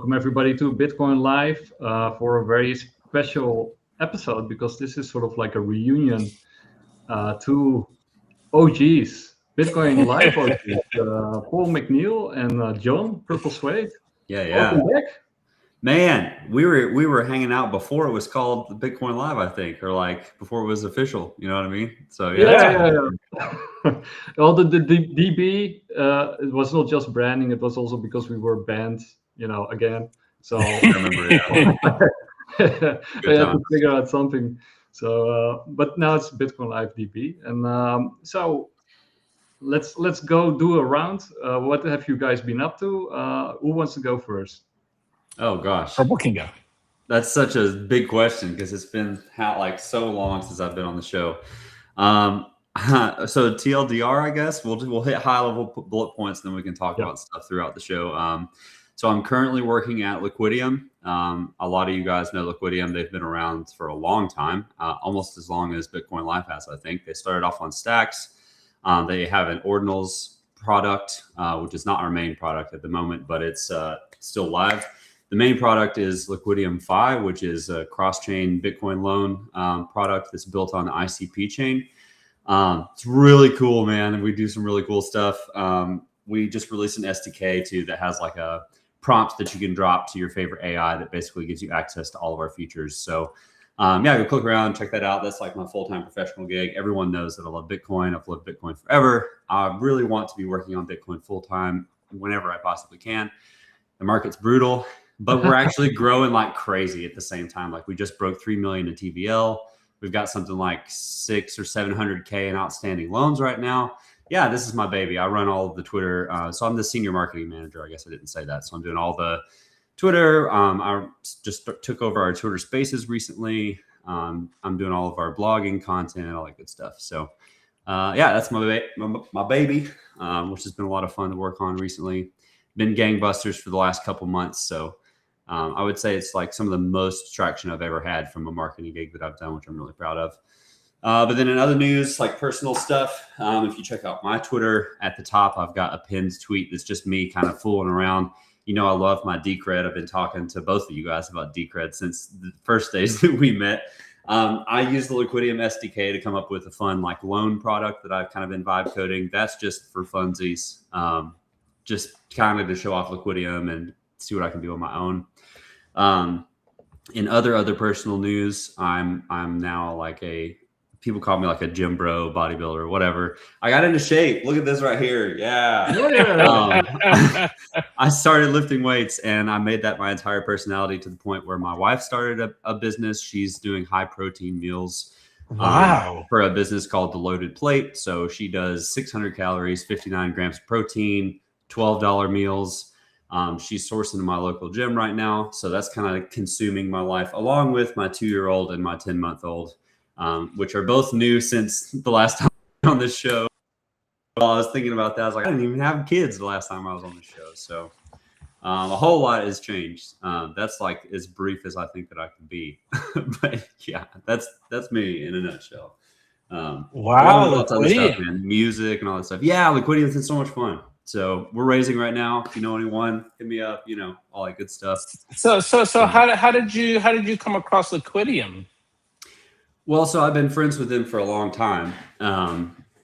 Welcome everybody to Bitcoin Live for a very special episode, because this is sort of like a reunion to OGs, Bitcoin Live OGs, Paul McNeal and John Purple Suede. Yeah. Welcome back. Man, we were hanging out before it was called the Bitcoin Live, I think, or like before it was official. You know what I mean? So Yeah. Well, the DB, it was not just branding; it was also because we were banned, again. So I remember. I had to figure out something. So, but now it's Bitcoin Live DB, and so let's go do a round. What have you guys been up to? Who wants to go first? Oh gosh, Purple can go. That's such a big question because it's been so long since I've been on the show. So TLDR, I guess we'll hit high level bullet points, and then we can talk about stuff throughout the show. So I'm currently working at Liquidium. A lot of you guys know Liquidium. They've been around for a long time, almost as long as Bitcoin Live has, I think. They started off on Stacks. They have an Ordinals product, which is not our main product at the moment, but it's still live. The main product is Liquidium Fi, which is a cross-chain Bitcoin loan product that's built on the ICP chain. It's really cool, man. And we do some really cool stuff. We just released an SDK too that has like a prompt that you can drop to your favorite AI that basically gives you access to all of our features. So go click around, check that out. That's like my full-time professional gig. Everyone knows that I love Bitcoin. I've loved Bitcoin forever. I really want to be working on Bitcoin full-time whenever I possibly can. The market's brutal, but we're actually growing like crazy at the same time. Like we just broke 3 million in TVL. We've got something like 600 or 700K in outstanding loans right now. Yeah, this is my baby. I run all of the Twitter. So I'm the senior marketing manager. I guess I didn't say that. So I'm doing all the Twitter. I just took over our Twitter Spaces recently. I'm doing all of our blogging content and all that good stuff. So that's my baby, which has been a lot of fun to work on recently. Been gangbusters for the last couple months. So I would say it's like some of the most traction I've ever had from a marketing gig that I've done, which I'm really proud of. But then in other news, like personal stuff, if you check out my Twitter at the top, I've got a pinned tweet that's just me kind of fooling around. You know, I love my Decred. I've been talking to both of you guys about Decred since the first days that we met. I use the Liquidium SDK to come up with a fun like loan product that I've kind of been vibe coding. That's just for funsies, just kind of to show off Liquidium and see what I can do on my own. In other personal news, I'm now like people call me like a gym bro, bodybuilder, or whatever. I got into shape. Look at this right here. Yeah. I started lifting weights, and I made that my entire personality to the point where my wife started a business. She's doing high protein meals. For a business called The Loaded Plate. So she does 600 calories, 59 grams of protein, $12 meals. She's sourcing in my local gym right now. So that's kind of consuming my life, along with my 2-year-old and my 10-month-old, which are both new since the last time on this show. While I was thinking about that, I was like, I didn't even have kids the last time I was on the show. So a whole lot has changed. That's like as brief as I think that I can be. But yeah, that's me in a nutshell. Wow. Other stuff, man. Music and all that stuff. Yeah, Liquidium's been so much fun. So we're raising right now. If you know anyone, hit me up. All that good stuff. So how did you come across Liquidium? Well, so I've been friends with them for a long time.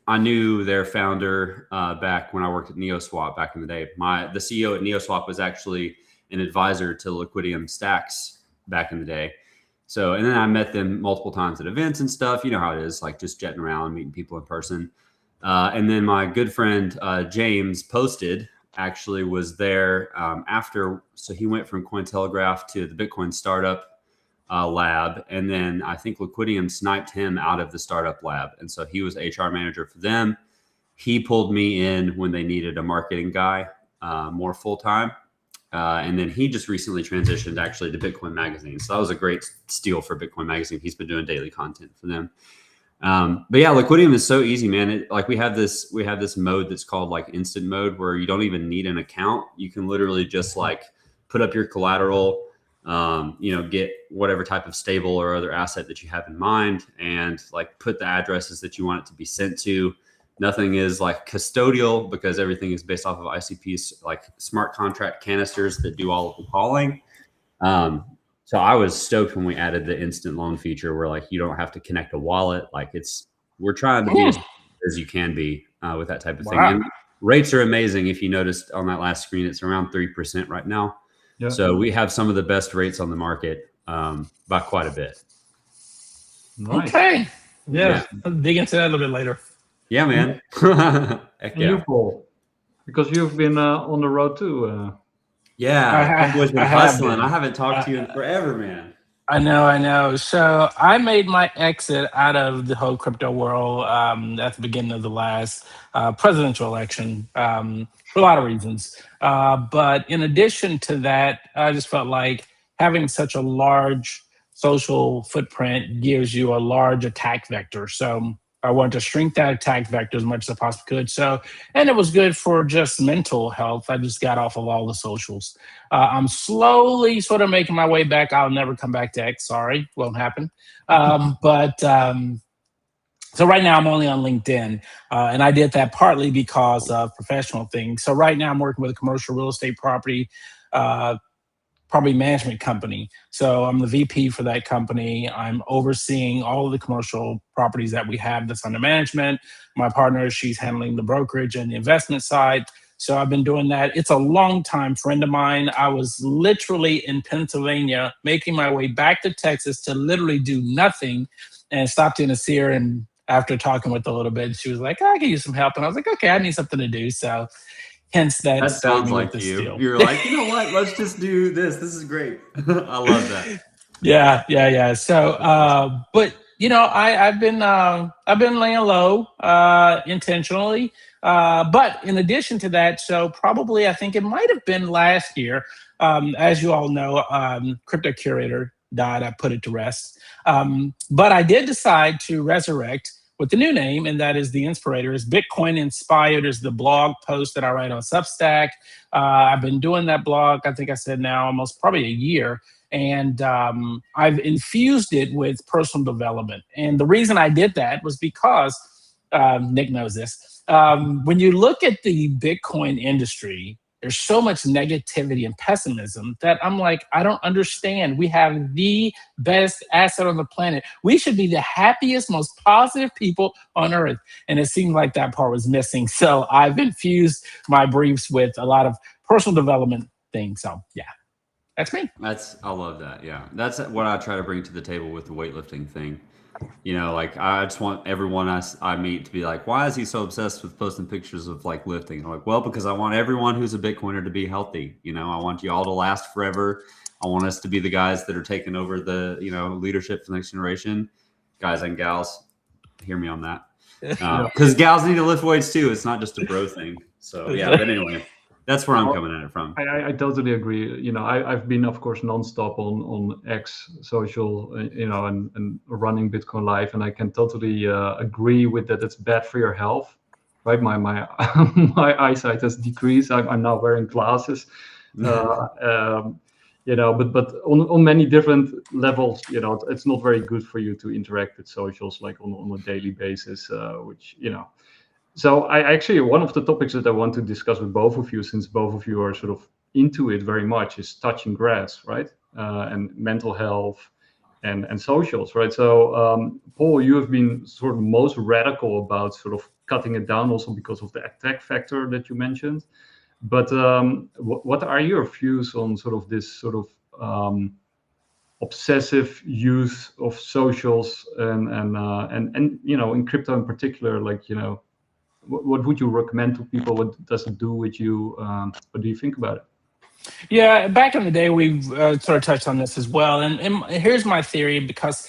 I knew their founder back when I worked at NeoSwap back in the day. The CEO at NeoSwap was actually an advisor to Liquidium Stacks back in the day. So, and then I met them multiple times at events and stuff. You know how it is, like just jetting around, meeting people in person. And then my good friend James Posted actually was there after. So he went from Cointelegraph to the Bitcoin startup lab. And then I think Liquidium sniped him out of the startup lab. And so he was HR manager for them. He pulled me in when they needed a marketing guy more full time. And then he just recently transitioned actually to Bitcoin Magazine. So that was a great steal for Bitcoin Magazine. He's been doing daily content for them. But yeah, Liquidium is so easy, man. We have this mode that's called like instant mode where you don't even need an account. You can literally just like put up your collateral, get whatever type of stable or other asset that you have in mind and like put the addresses that you want it to be sent to. Nothing is like custodial because everything is based off of ICPs, like smart contract canisters that do all of the calling. So I was stoked when we added the instant loan feature where like you don't have to connect a wallet. Like we're trying to be as you can be with that type of thing. And rates are amazing. If you noticed on that last screen, it's around 3% right now. Yeah. So we have some of the best rates on the market by quite a bit. Nice. Okay. Yeah. I'll dig into that a little bit later. Yeah, man. Heck yeah. You, Paul, because you've been on the road too. Yeah, I've been hustling. I haven't talked to you in forever, man. I know. So I made my exit out of the whole crypto world at the beginning of the last presidential election for a lot of reasons. But in addition to that, I just felt like having such a large social footprint gives you a large attack vector. So I wanted to shrink that attack vector as much as I possibly could. And it was good for just mental health. I just got off of all the socials. I'm slowly sort of making my way back. I'll never come back to X. Sorry, won't happen. So right now I'm only on LinkedIn. And I did that partly because of professional things. So right now I'm working with a commercial real estate property management company. So I'm the VP for that company. I'm overseeing all of the commercial properties that we have that's under management. My partner, she's handling the brokerage and the investment side. So I've been doing that. It's a long-time friend of mine. I was literally in Pennsylvania, making my way back to Texas to literally do nothing, and stopped in to see her. And after talking with her a little bit, she was like, I can use some help. And I was like, okay, I need something to do. So hence that sounds like you. Deal. You're like, you know what? Let's just do this. This is great. I love that. Yeah. So, but you know, I've been laying low intentionally. But in addition to that, so probably I think it might have been last year. As you all know, Crypto Curator died. I put it to rest. But I did decide to resurrect with the new name, and that is The Inspirator. Is Bitcoin Inspired is the blog post that I write on Substack. I've been doing that blog, I think I said now, almost probably a year. And I've infused it with personal development. And the reason I did that was because, Nick knows this, when you look at the Bitcoin industry, there's so much negativity and pessimism that I'm like, I don't understand. We have the best asset on the planet. We should be the happiest, most positive people on earth. And it seemed like that part was missing. So I've infused my briefs with a lot of personal development things. So yeah, that's me. I love that. Yeah. That's what I try to bring to the table with the weightlifting thing. You know, like I just want everyone I meet to be like, why is he so obsessed with posting pictures of like lifting? I'm like, well, because I want everyone who's a Bitcoiner to be healthy. You know, I want you all to last forever. I want us to be the guys that are taking over the, you know, leadership for the next generation. Guys and gals, hear me on that. Because gals need to lift weights too. It's not just a bro thing. So yeah, but anyway. That's where I'm coming at it from. I totally agree. You know, I've been, of course, nonstop on X social, you know, and running Bitcoin Live, and I can totally agree with that. It's bad for your health, right? My my eyesight has decreased. I'm now wearing glasses, you know, but on many different levels, you know, it's not very good for you to interact with socials like on a daily basis, which, you know. So I actually, one of the topics that I want to discuss with both of you, since both of you are sort of into it very much, is touching grass, right? And mental health and socials, right? So Paul, you have been sort of most radical about sort of cutting it down also because of the attack factor that you mentioned. But what are your views on sort of this sort of obsessive use of socials and you know, in crypto in particular, like, you know, what would you recommend to people? What does it do with you? What do you think about it? Yeah, back in the day, we've sort of touched on this as well. And here's my theory, because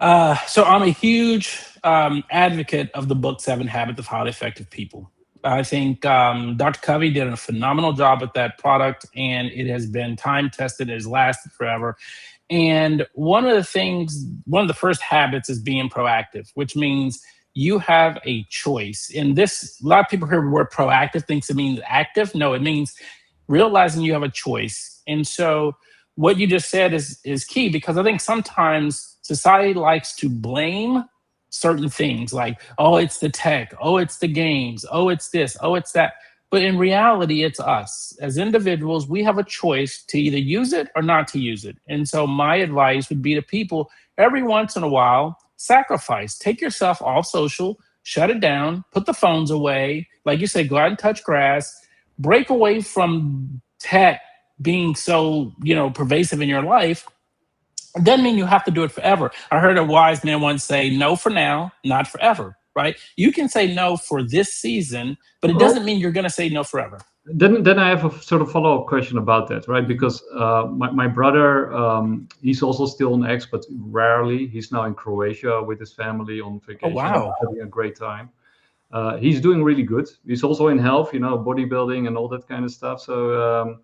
so I'm a huge advocate of the book 7 Habits of Highly Effective People. I think Dr. Covey did a phenomenal job with that product, and it has been time tested. It has lasted forever. And one of the first habits is being proactive, which means you have a choice. And this, a lot of people hear the word proactive, thinks it means active. No, it means realizing you have a choice. And so what you just said is key, because I think sometimes society likes to blame certain things like, oh, it's the tech, oh, it's the games, oh, it's this, oh, it's that. But in reality, it's us. As individuals, we have a choice to either use it or not to use it. And so my advice would be to people, every once in a while, sacrifice. Take yourself off social, shut it down, put the phones away. Like you said, go out and touch grass, break away from tech being so, pervasive in your life. It doesn't mean you have to do it forever. I heard a wise man once say, no for now, not forever, right? You can say no for this season, but it doesn't mean you're going to say no forever. Then I have a sort of follow-up question about that, right? Because my brother, he's also still on X, but rarely. He's now in Croatia with his family on vacation. Oh, wow. Having a great time. He's doing really good. He's also in health, bodybuilding and all that kind of stuff. So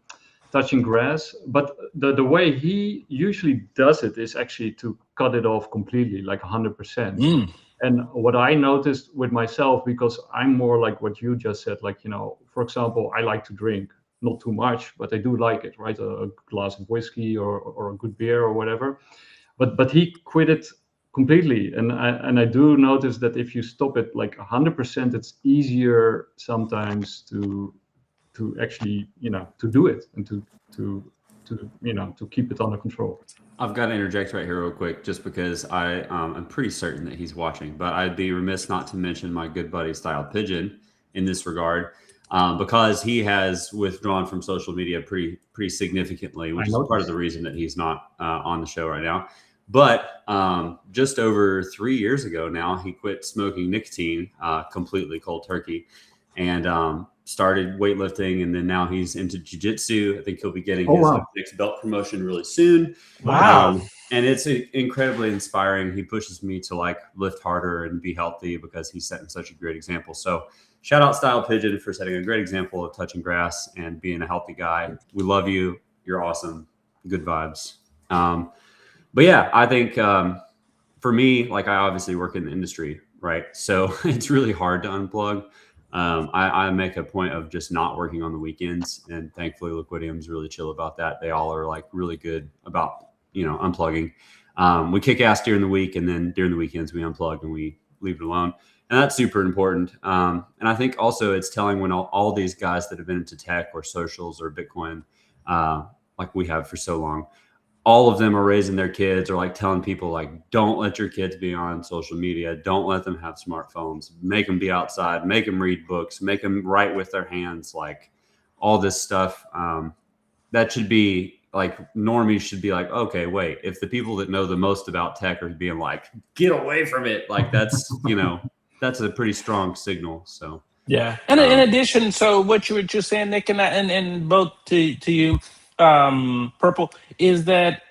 touching grass. But the way he usually does it is actually to cut it off completely, like 100%. And what I noticed with myself, because I'm more like what you just said, like, for example, I like to drink, not too much, but I do like it, right? A glass of whiskey or a good beer or whatever. But he quit it completely. And I do notice that if you stop it like 100%, it's easier sometimes to actually, to do it and to keep it under control. I've got to interject right here real quick, just because I'm pretty certain that he's watching, but I'd be remiss not to mention my good buddy Style Pigeon in this regard, because he has withdrawn from social media pretty significantly, which is part of the reason that he's not on the show right now. But just over 3 years ago now, he quit smoking nicotine completely cold turkey, and started weightlifting, and then now he's into jiu-jitsu. I think he'll be getting his next belt promotion really soon. Wow. And it's incredibly inspiring. He pushes me to like lift harder and be healthy because he's setting such a great example. So shout out Style Pigeon for setting a great example of touching grass and being a healthy guy. We love you. You're awesome. Good vibes. But yeah, I think for me, like I obviously work in the industry, right? So it's really hard to unplug. I make a point of just not working on the weekends, and thankfully Liquidium's really chill about that. They all are like really good about, unplugging. We kick ass during the week, and then during the weekends we unplug and we leave it alone. And that's super important. And I think also it's telling when all these guys that have been into tech or socials or Bitcoin, like we have for so long, all of them are raising their kids or like telling people like, don't let your kids be on social media. Don't let them have smartphones. Make them be outside. Make them read books. Make them write with their hands. Like all this stuff. That should be like normies should be like, okay, wait. If the people that know the most about tech are being like, get away from it. Like that's, that's a pretty strong signal. So yeah. And in addition, so what you were just saying, Nick, and both to you, Purple, is that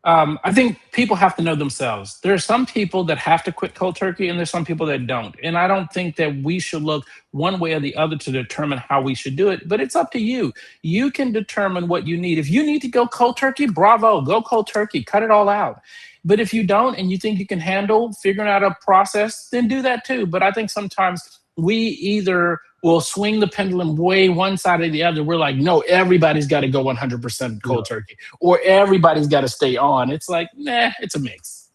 I think people have to know themselves. There are some people that have to quit cold turkey, and there's some people that don't. And I don't think that we should look one way or the other to determine how we should do it, but it's up to you. You can determine what you need. If you need to go cold turkey, bravo, go cold turkey, cut it all out. But if you don't, and you think you can handle figuring out a process, then do that too. But I think sometimes we either will swing the pendulum way one side or the other. We're like, no, everybody's got to go 100% cold turkey, or everybody's got to stay on. It's like, nah, it's a mix.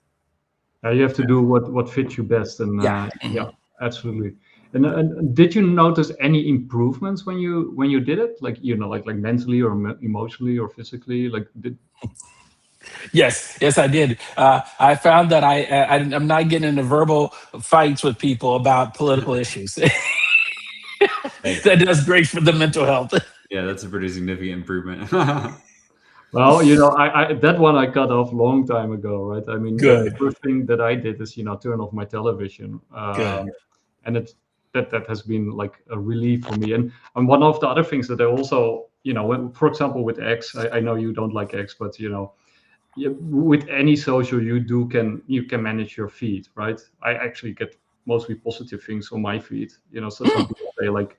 You have to do what fits you best, and yeah, absolutely. And did you notice any improvements when you did it? Like like mentally or emotionally or physically? Like Yes, I did. I found that I'm not getting into verbal fights with people about political issues. That does great for the mental health. Yeah, that's a pretty significant improvement. Well, I that one I cut off a long time ago, right? I mean, the first thing that I did is turn off my television, and that has been like a relief for me. And one of the other things that I also, when, for example, with X, I know you don't like X, but with any social you can manage your feed, right? I actually get mostly positive things on my feed. So some people say like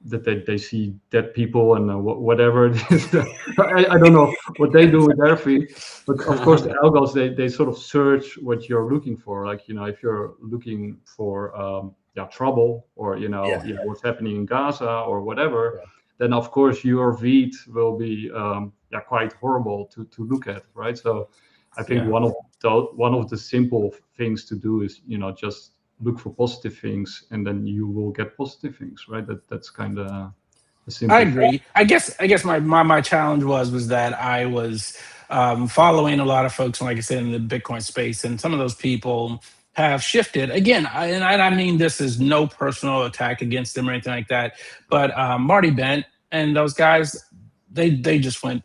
that they see dead people and whatever it is. I don't know what they do with their feed, but of course the algos they sort of search what you're looking for. Like if you're looking for trouble or what's happening in Gaza or whatever, then of course your feed will be quite horrible to look at, right? So I think one of the simple things to do is, just look for positive things, and then you will get positive things, right? That's kind of a simple. I agree. I guess my challenge was that I was following a lot of folks, like I said, in the Bitcoin space, and some of those people have shifted again. I mean, this is no personal attack against them or anything like that, but Marty Bent and those guys, they just went.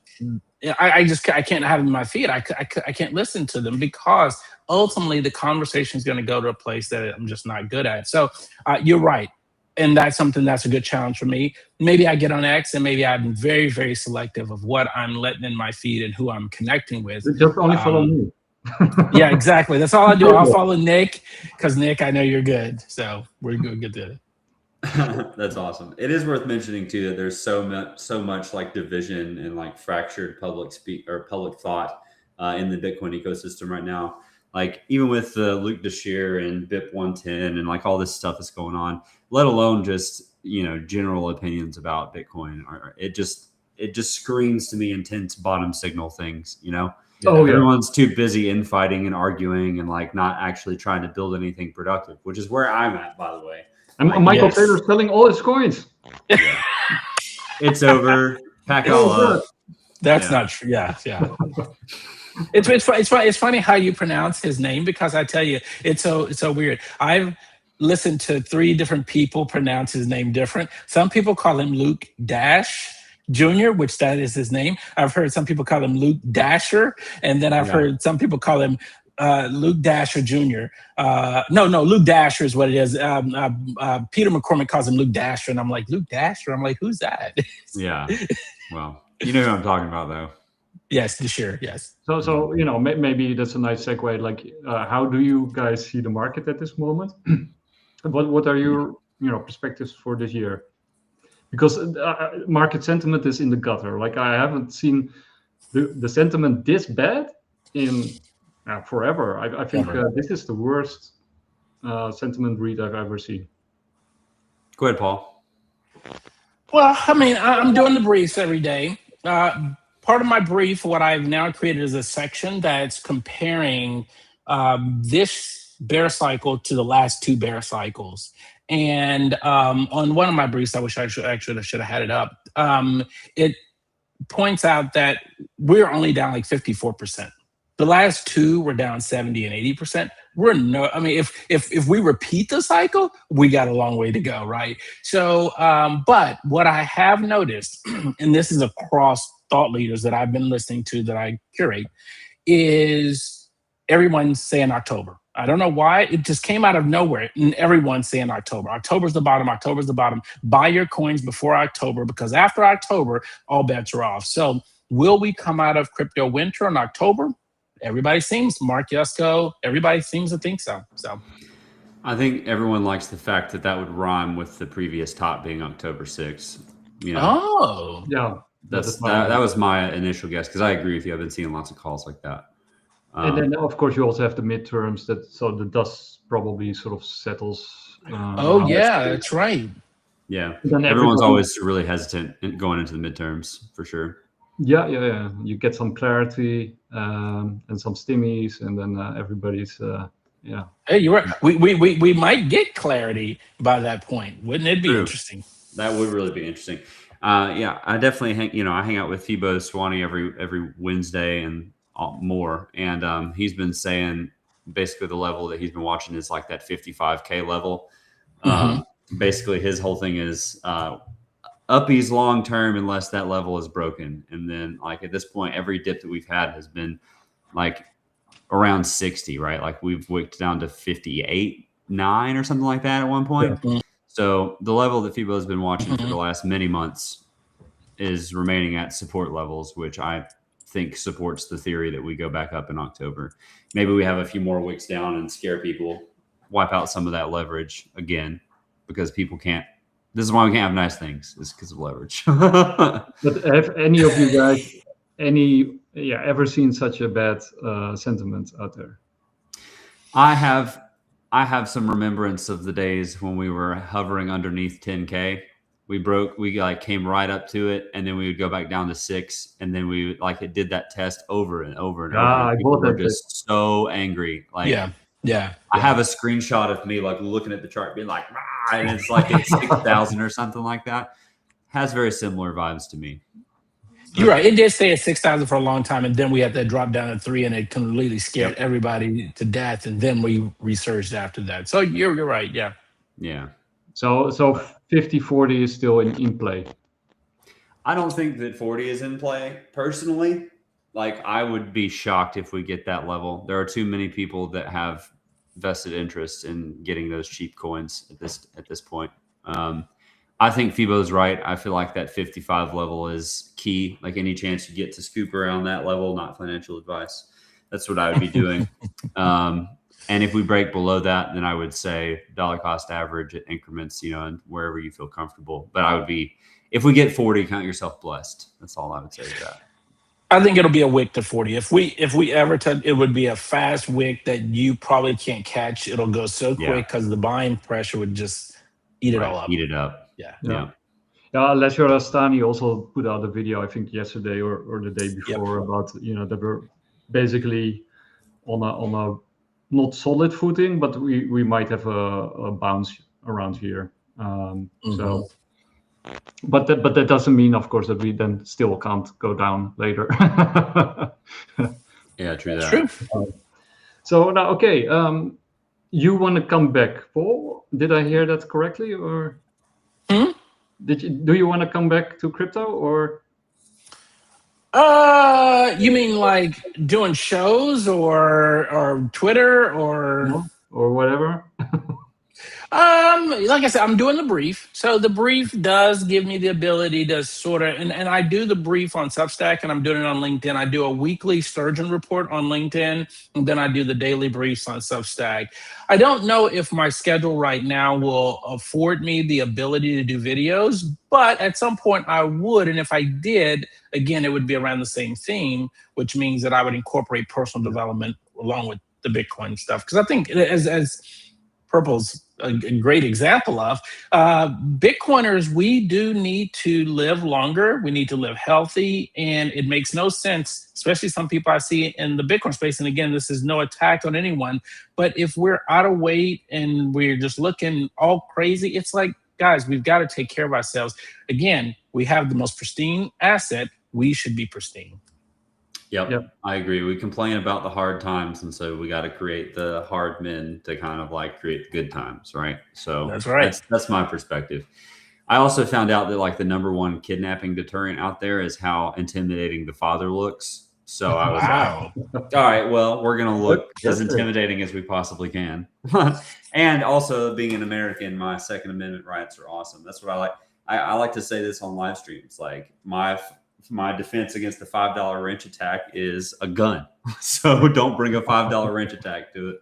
I can't have them in my feed. I can't listen to them because ultimately the conversation is going to go to a place that I'm just not good at. So you're right. And that's something that's a good challenge for me. Maybe I get on X and maybe I'm very, very selective of what I'm letting in my feed and who I'm connecting with. Just only follow me. Yeah, exactly. That's all I do. I'll follow Nick because Nick, I know you're good. So we're good to That's awesome. It is worth mentioning too that there's so much like division and like fractured public thought in the Bitcoin ecosystem right now. Like even with Luke Deshire and BIP 110 and like all this stuff that's going on, let alone just general opinions about Bitcoin. It just screams to me intense bottom signal things. Everyone's too busy infighting and arguing and like not actually trying to build anything productive, which is where I'm at, by the way. And Michael Taylor's selling all his coins. Yeah. It's over. Pack it all up. That's not true. Yeah. It's funny how you pronounce his name because I tell you, it's so weird. I've listened to 3 different people pronounce his name different. Some people call him Luke Dash Jr., which that is his name. I've heard some people call him Luke Dasher, and then I've heard some people call him Luke Dasher Jr. No, Luke Dasher is what it is. Peter McCormick calls him Luke Dasher, and I'm like, Luke Dasher? I'm like, who's that? Yeah. Well, you know who I'm talking about, though. Yes, sure, yes. So maybe that's a nice segue. Like, how do you guys see the market at this moment? What are your perspectives for this year? Because market sentiment is in the gutter. Like I haven't seen the sentiment this bad in forever. I think this is the worst sentiment read I've ever seen. Go ahead, Paul. Well, I mean, I'm doing the briefs every day. Part of my brief, what I've now created is a section that's comparing this bear cycle to the last 2 bear cycles. And on one of my briefs, I wish I should have had it up. It points out that we're only down like 54%. The last 2 were down 70 and 80%. If we repeat the cycle, we got a long way to go, right? So, but what I have noticed, and this is across thought leaders that I've been listening to that I curate, is everyone's saying October. I don't know why. It just came out of nowhere, and everyone's saying October. October's the bottom. October's the bottom. Buy your coins before October, because after October, all bets are off. So will we come out of crypto winter in October? Everybody seems, Mark Yusko, everybody seems to think so. So I think everyone likes the fact that would rhyme with the previous top being October 6th. Oh. Yeah. That was my initial guess, because I agree with you. I've been seeing lots of calls like that. And then, of course, you also have the midterms, so the dust probably sort of settles. That's right. Yeah, everyone's always really hesitant going into the midterms, for sure. Yeah. You get some clarity and some stimmies, and then everybody's Hey, you're right. We might get clarity by that point. Wouldn't it be interesting? That would really be interesting. I definitely hang out with Thibaut Swanee every Wednesday and more, and he's been saying basically the level that he's been watching is like that 55K level. Basically his whole thing is uppies long term unless that level is broken, and then like at this point every dip that we've had has been like around 60, right? Like we've wicked down to 58.9 or something like that at one point. So the level that Thibaut has been watching for the last many months is remaining at support levels, which I think supports the theory that we go back up in October. Maybe we have a few more wicks down and scare people, wipe out some of that leverage again, because people can't. This is why we can't have nice things, is because of leverage. But have any of you guys ever seen such a bad sentiment out there? I have some remembrance of the days when we were hovering underneath 10K, We like came right up to it, and then we would go back down to 6, and then we like it did that test over and over and over. I People bought were that just so angry. Like, I have a screenshot of me like looking at the chart, being like, "Rah!" And it's like it's 6,000 or something like that. Has very similar vibes to me. You're right. It did stay at 6,000 for a long time, and then we had that drop down at 3, and it completely scared everybody to death. And then we resurged after that. So you're right. Yeah. Yeah. So 50-40 is still in play. I don't think that 40 is in play personally. Like, I would be shocked if we get that level. There are too many people that have vested interest in getting those cheap coins at this point. I think Fibo's right. I feel like that 55 level is key. Like, any chance you get to scoop around that level, not financial advice, that's what I would be doing. And if we break below that, then I would say dollar cost average at increments, and wherever you feel comfortable. But I would be, if we get 40, count yourself blessed. That's all I would say to that. I think it'll be a wick to 40. If we ever touch, it would be a fast wick that you probably can't catch. It'll go so quick because the buying pressure would just eat it all up. Eat it up. Yeah. Lesher Rastani also put out a video, I think yesterday or the day before, about that we're basically on a not solid footing, but we might have a bounce around here. So, but that doesn't mean, of course, that we then still can't go down later. Yeah, true that. True. So now, okay, you want to come back, Paul? Did I hear that correctly, or do you want to come back to crypto, or? You mean like doing shows or Twitter or whatever? Like I said, I'm doing the brief. So the brief does give me the ability to sort of, and I do the brief on Substack, and I'm doing it on LinkedIn. I do a weekly sturgeon report on LinkedIn, and then I do the daily briefs on Substack. I don't know if my schedule right now will afford me the ability to do videos, but at some point I would. And if I did, again, it would be around the same theme, which means that I would incorporate personal development along with the Bitcoin stuff. Because I think as Purple's a great example of, Bitcoiners, we do need to live longer. We need to live healthy. And it makes no sense, especially some people I see in the Bitcoin space. And again, this is no attack on anyone, but if we're out of weight and we're just looking all crazy, it's like, guys, we've got to take care of ourselves. Again, we have the most pristine asset. We should be pristine. Yep. I agree. We complain about the hard times, and so we got to create the hard men to kind of like create the good times, right? So that's right. That's my perspective. I also found out that like the #1 kidnapping deterrent out there is how intimidating the father looks. So I was like, all right, well, we're going to look as intimidating as we possibly can. And also, being an American, my Second Amendment rights are awesome. That's what I like. I like to say this on live streams. Like, my defense against the $5 wrench attack is a gun. So don't bring a $5 wrench attack to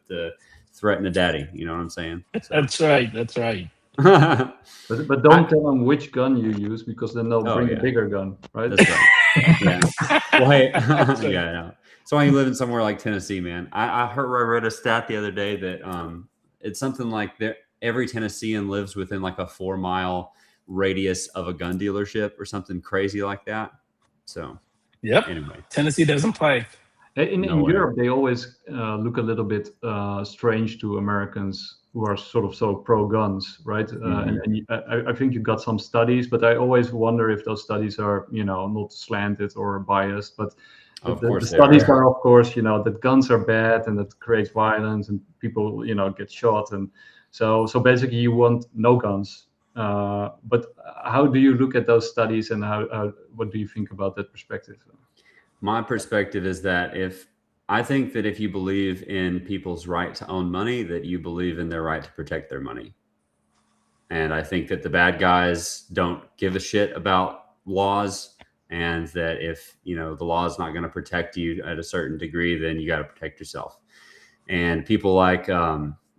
threaten a daddy. You know what I'm saying? So. That's right. That's right. But don't tell them which gun you use, because then they'll bring a bigger gun, right? That's right. Yeah. Well, hey, no. So when you live in somewhere like Tennessee, man, I read a stat the other day that it's something like every Tennessean lives within like a 4-mile radius of a gun dealership or something crazy like that. So, anyway, Tennessee doesn't play. In Europe, they always look a little bit strange to Americans who are sort of so pro guns, right? And I think you got some studies, but I always wonder if those studies are, not slanted or biased. But the studies are, of course, that guns are bad and that creates violence and people, get shot. And so basically you want no guns. But how do you look at those studies, and what do you think about that perspective? My perspective is that I think that if you believe in people's right to own money, that you believe in their right to protect their money. And I think that the bad guys don't give a shit about laws, and that if, the law is not going to protect you at a certain degree, then you got to protect yourself. And people like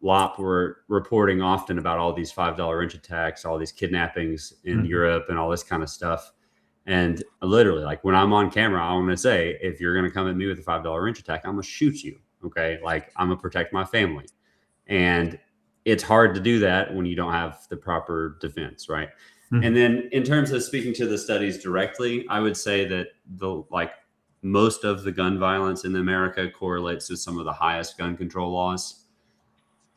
Lop were reporting often about all these $5 wrench attacks, all these kidnappings in Europe and all this kind of stuff. And literally, like, when I'm on camera, I want to say, if you're going to come at me with a $5 wrench attack, I'm going to shoot you. Okay. Like, I'm going to protect my family. And it's hard to do that when you don't have the proper defense. Right. And then in terms of speaking to the studies directly, I would say that most of the gun violence in America correlates with some of the highest gun control laws.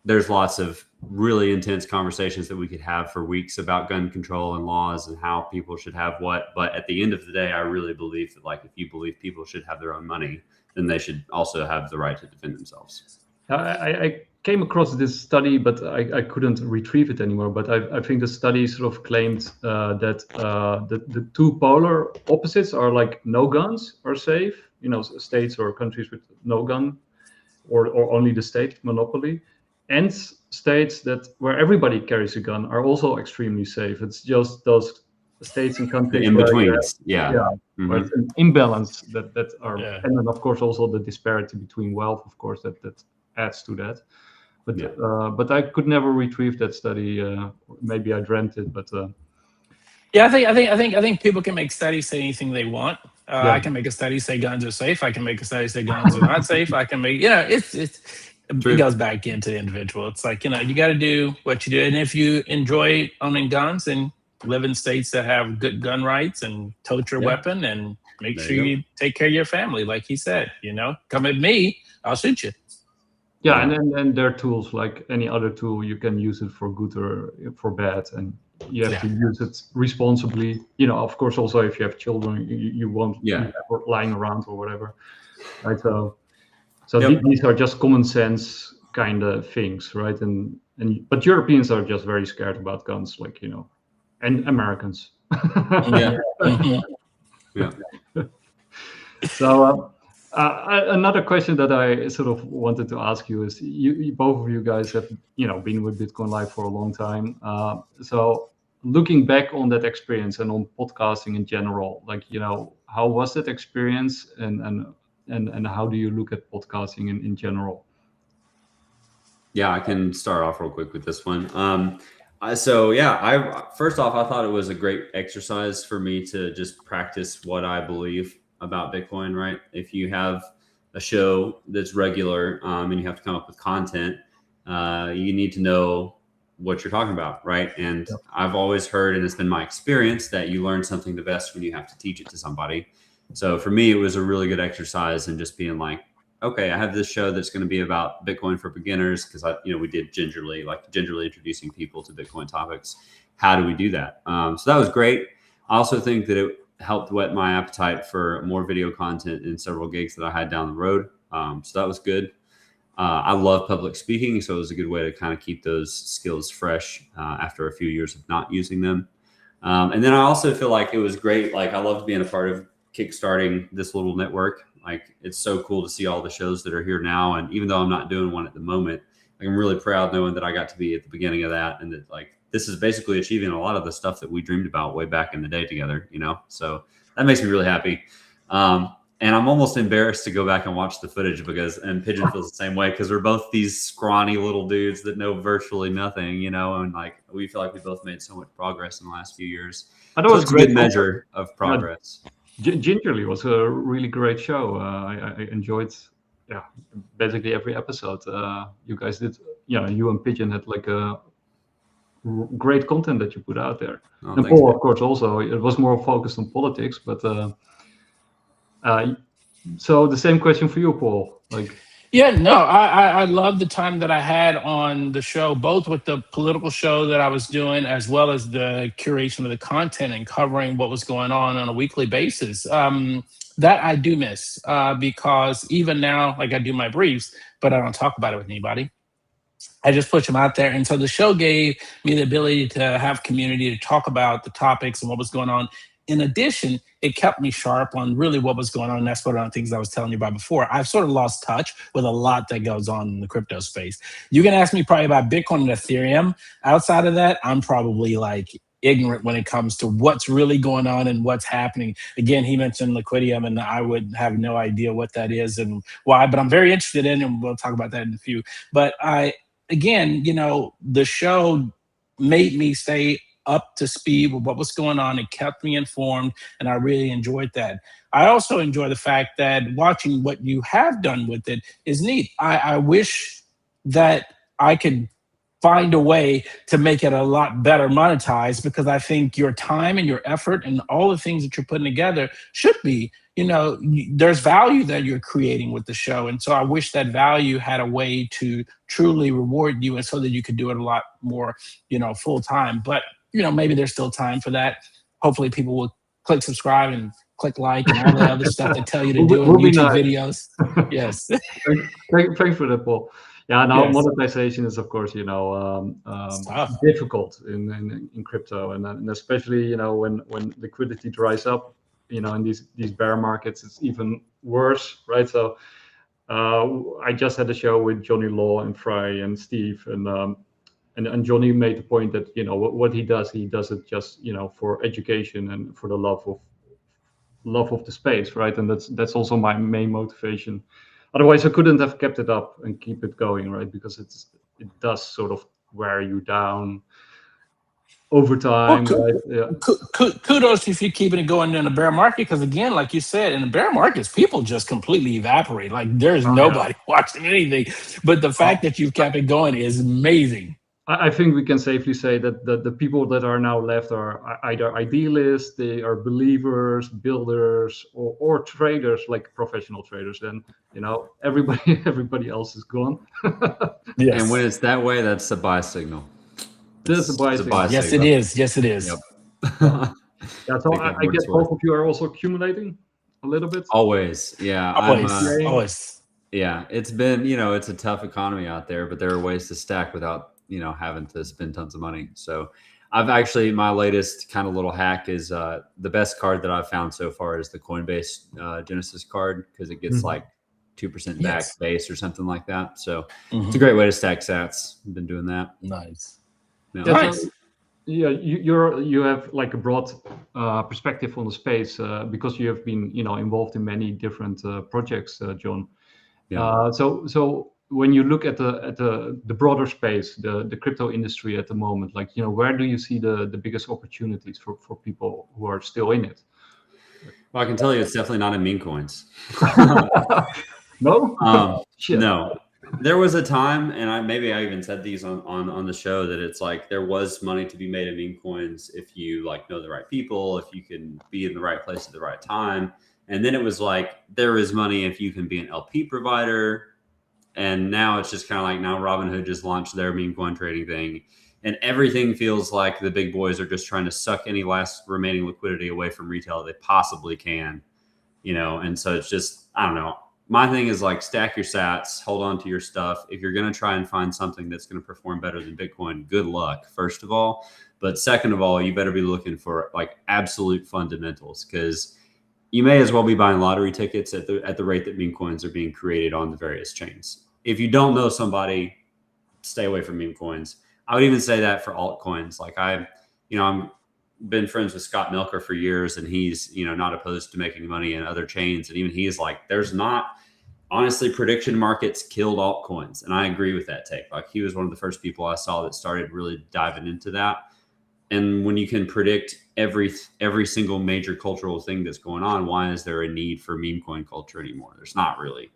There's lots of really intense conversations that we could have for weeks about gun control and laws and how people should have what. But at the end of the day, I really believe that if you believe people should have their own money, then they should also have the right to defend themselves. I came across this study, but I couldn't retrieve it anymore. But I think the study sort of claimed that the two polar opposites are no guns are safe, states or countries with no gun, or only the state monopoly, and states where everybody carries a gun are also extremely safe. It's just those states and countries in between, yeah. Where it's an imbalance that are, and then of course also the disparity between wealth, of course, that adds to that. But I could never retrieve that study. Maybe I dreamt it, but I think people can make studies say anything they want. I can make a study say guns are safe. I can make a study say guns are not safe. I can make it goes back into the individual. It's you got to do what you do, and if you enjoy owning guns and live in states that have good gun rights and tote your weapon and make sure you take care of your family, like he said. Come at me, I'll shoot you. Yeah, and then there are tools like any other tool. You can use it for good or for bad, and you have to use it responsibly. Of course, also if you have children, you won't be lying around or whatever. Right. So these are just common sense kind of things, right? But Europeans are just very scared about guns, and Americans. So. Another question that I sort of wanted to ask you is, you both of you guys have been with Bitcoin Live for a long time. So looking back on that experience and on podcasting in general, how was that experience, and how do you look at podcasting in general? Yeah, I can start off real quick with this one. First off, I thought it was a great exercise for me to just practice what I believe about Bitcoin, right? If you have a show that's regular and you have to come up with content, you need to know what you're talking about, right? And I've always heard, and it's been my experience, that you learn something the best when you have to teach it to somebody. So for me, it was a really good exercise in just being okay, I have this show that's going to be about Bitcoin for beginners, because we did gingerly introducing people to Bitcoin topics. How do we do that? So that was great. I also think that it helped whet my appetite for more video content in several gigs that I had down the road. So that was good. I love public speaking, so it was a good way to kind of keep those skills fresh after a few years of not using them. And then I also feel like it was great. I loved being a part of kickstarting this little network. It's so cool to see all the shows that are here now. And even though I'm not doing one at the moment, I'm really proud knowing that I got to be at the beginning of that, and that this is basically achieving a lot of the stuff that we dreamed about way back in the day together, So that makes me really happy. And I'm almost embarrassed to go back and watch the footage and Pigeon feels the same way, because we're both these scrawny little dudes that know virtually nothing, and we feel like we both made so much progress in the last few years. I thought it was a good measure of progress. Gingerly was a really great show. I enjoyed, basically every episode. You guys did, you and Pigeon had a great content that you put out there. And Paul, of course, also. It was more focused on politics, but so the same question for you, Paul. I love the time that I had on the show, both with the political show that I was doing, as well as the curation of the content and covering what was going on a weekly basis. That I do miss, because even now, I do my briefs, but I don't talk about it with anybody. I just push them out there. And so the show gave me the ability to have community, to talk about the topics and what was going on. In addition, it kept me sharp on really what was going on. And that's one of the things I was telling you about before. I've sort of lost touch with a lot that goes on in the crypto space. You can ask me probably about Bitcoin and Ethereum. Outside of that, I'm probably ignorant when it comes to what's really going on and what's happening. Again, he mentioned Liquidium, and I would have no idea what that is and why, but I'm very interested in it, and we'll talk about that in a few. But the show made me stay up to speed with what was going on. It kept me informed, and I really enjoyed that. I also enjoy the fact that watching what you have done with it is neat. I wish that I could find a way to make it a lot better monetized, because I think your time and your effort and all the things that you're putting together should be, there's value that you're creating with the show. And so I wish that value had a way to truly reward you, and so that you could do it a lot more, full time. But, maybe there's still time for that. Hopefully people will click subscribe and click like and all the other stuff they tell you to do in YouTube videos. Yes. Thanks for that, Paul. Yeah, now Yes. monetization is, of course, difficult in crypto, and especially when liquidity dries up, in these bear markets, it's even worse, right? So I just had a show with Johnny Law and Fry and Steve, and Johnny made the point that what he does it just for education and for the love of the space, right? And that's also my main motivation. Otherwise, I couldn't have kept it up and keep it going, right? Because it does sort of wear you down over time. Well, right? Yeah. Kudos if you're keeping it going in the bear market, because again, like you said, in the bear markets, people just completely evaporate. Like there's nobody watching anything. But the fact that you've kept it going is amazing. I think we can safely say that the people that are now left are either idealists, they are believers, builders, or traders, like professional traders. Then everybody else is gone. Yes. And when it's that way, that's a buy signal. This is a buy signal. Yes, it is. Yes, it is. Yep. Yeah, so I guess both of you are also accumulating a little bit. Always, yeah. Always. Yeah, it's been it's a tough economy out there, but there are ways to stack without having to spend tons of money. So I've actually, my latest kind of little hack is the best card that I've found so far is the Coinbase Genesis card, because it gets like 2% back base or something like that. So it's a great way to stack sats. I've been doing that. Nice. Yeah. Nice. Yeah, you have like a broad perspective on the space because you have been involved in many different projects, John. Yeah. So when you look at the broader space, the crypto industry at the moment, like where do you see the biggest opportunities for people who are still in it? Well, I can tell you, it's definitely not in meme coins. No. No. There was a time, and maybe I even said these on the show, that it's like there was money to be made in meme coins if you know the right people, if you can be in the right place at the right time. And then it was like there is money if you can be an LP provider. And now it's just kind of like, now Robinhood just launched their meme coin trading thing, and everything feels like the big boys are just trying to suck any last remaining liquidity away from retail they possibly can, and so it's just, I don't know. My thing is like, stack your sats, hold on to your stuff. If you're going to try and find something that's going to perform better than Bitcoin, good luck, first of all. But second of all, you better be looking for like absolute fundamentals, because you may as well be buying lottery tickets at the rate that meme coins are being created on the various chains. If you don't know somebody, stay away from meme coins. I would even say that for altcoins. Like I'm been friends with Scott Milker for years, and he's, not opposed to making money in other chains. And even he's like, honestly, prediction markets killed altcoins. And I agree with that take. Like, he was one of the first people I saw that started really diving into that. And when you can predict every single major cultural thing that's going on, why is there a need for meme coin culture anymore? There's not really,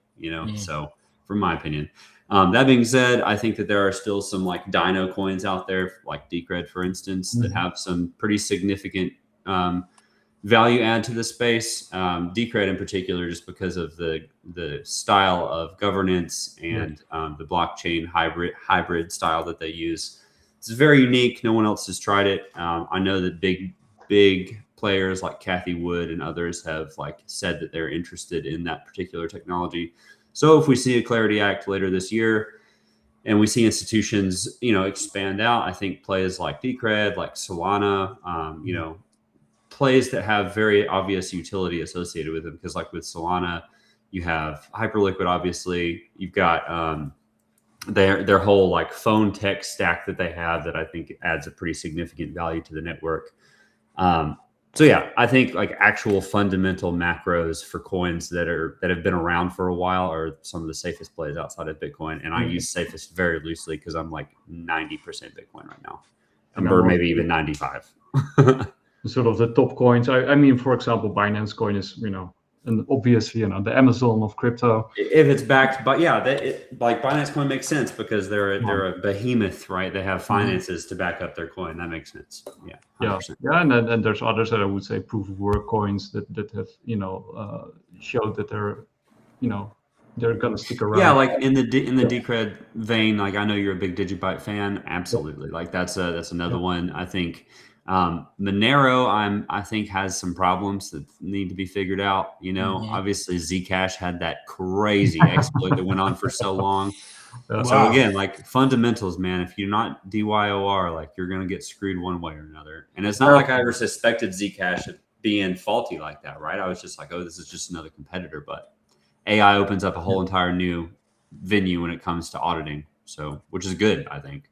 So from my opinion, that being said, I think that there are still some like Dino coins out there, like Decred, for instance, that have some pretty significant value add to the space. Decred in particular, just because of the style of governance and the blockchain hybrid style that they use. It's very unique. No one else has tried it. I know that big players like Cathie Wood and others have said that they're interested in that particular technology. So if we see a Clarity Act later this year and we see institutions, expand out, I think plays like Decred, like Solana, plays that have very obvious utility associated with them. Because like with Solana, you have Hyperliquid, obviously. You've got their whole phone tech stack that they have that I think adds a pretty significant value to the network. So yeah, I think actual fundamental macros for coins that have been around for a while are some of the safest plays outside of Bitcoin. And I use safest very loosely because I'm 90% Bitcoin right now, or maybe even 95. Sort of the top coins. I mean, for example, Binance Coin is an obvious, the Amazon of crypto. If it's backed, but like Binance Coin makes sense because they're a behemoth, right? They have finances to back up their coin. That makes sense. Yeah, 100%. And there's others that I would say proof of work coins that have showed that they're gonna stick around. Yeah, like in the Decred vein, like I know you're a big Digibyte fan. Absolutely, like that's another one. I think Monero, I think has some problems that need to be figured out. Obviously Zcash had that crazy exploit that went on for so long. So again, like fundamentals, man. If you're not DYOR, like you're gonna get screwed one way or another. And it's not like I ever suspected Zcash of being faulty like that, right? I was just like, oh, this is just another competitor, but AI opens up a whole entire new venue when it comes to auditing, so which is good, I think.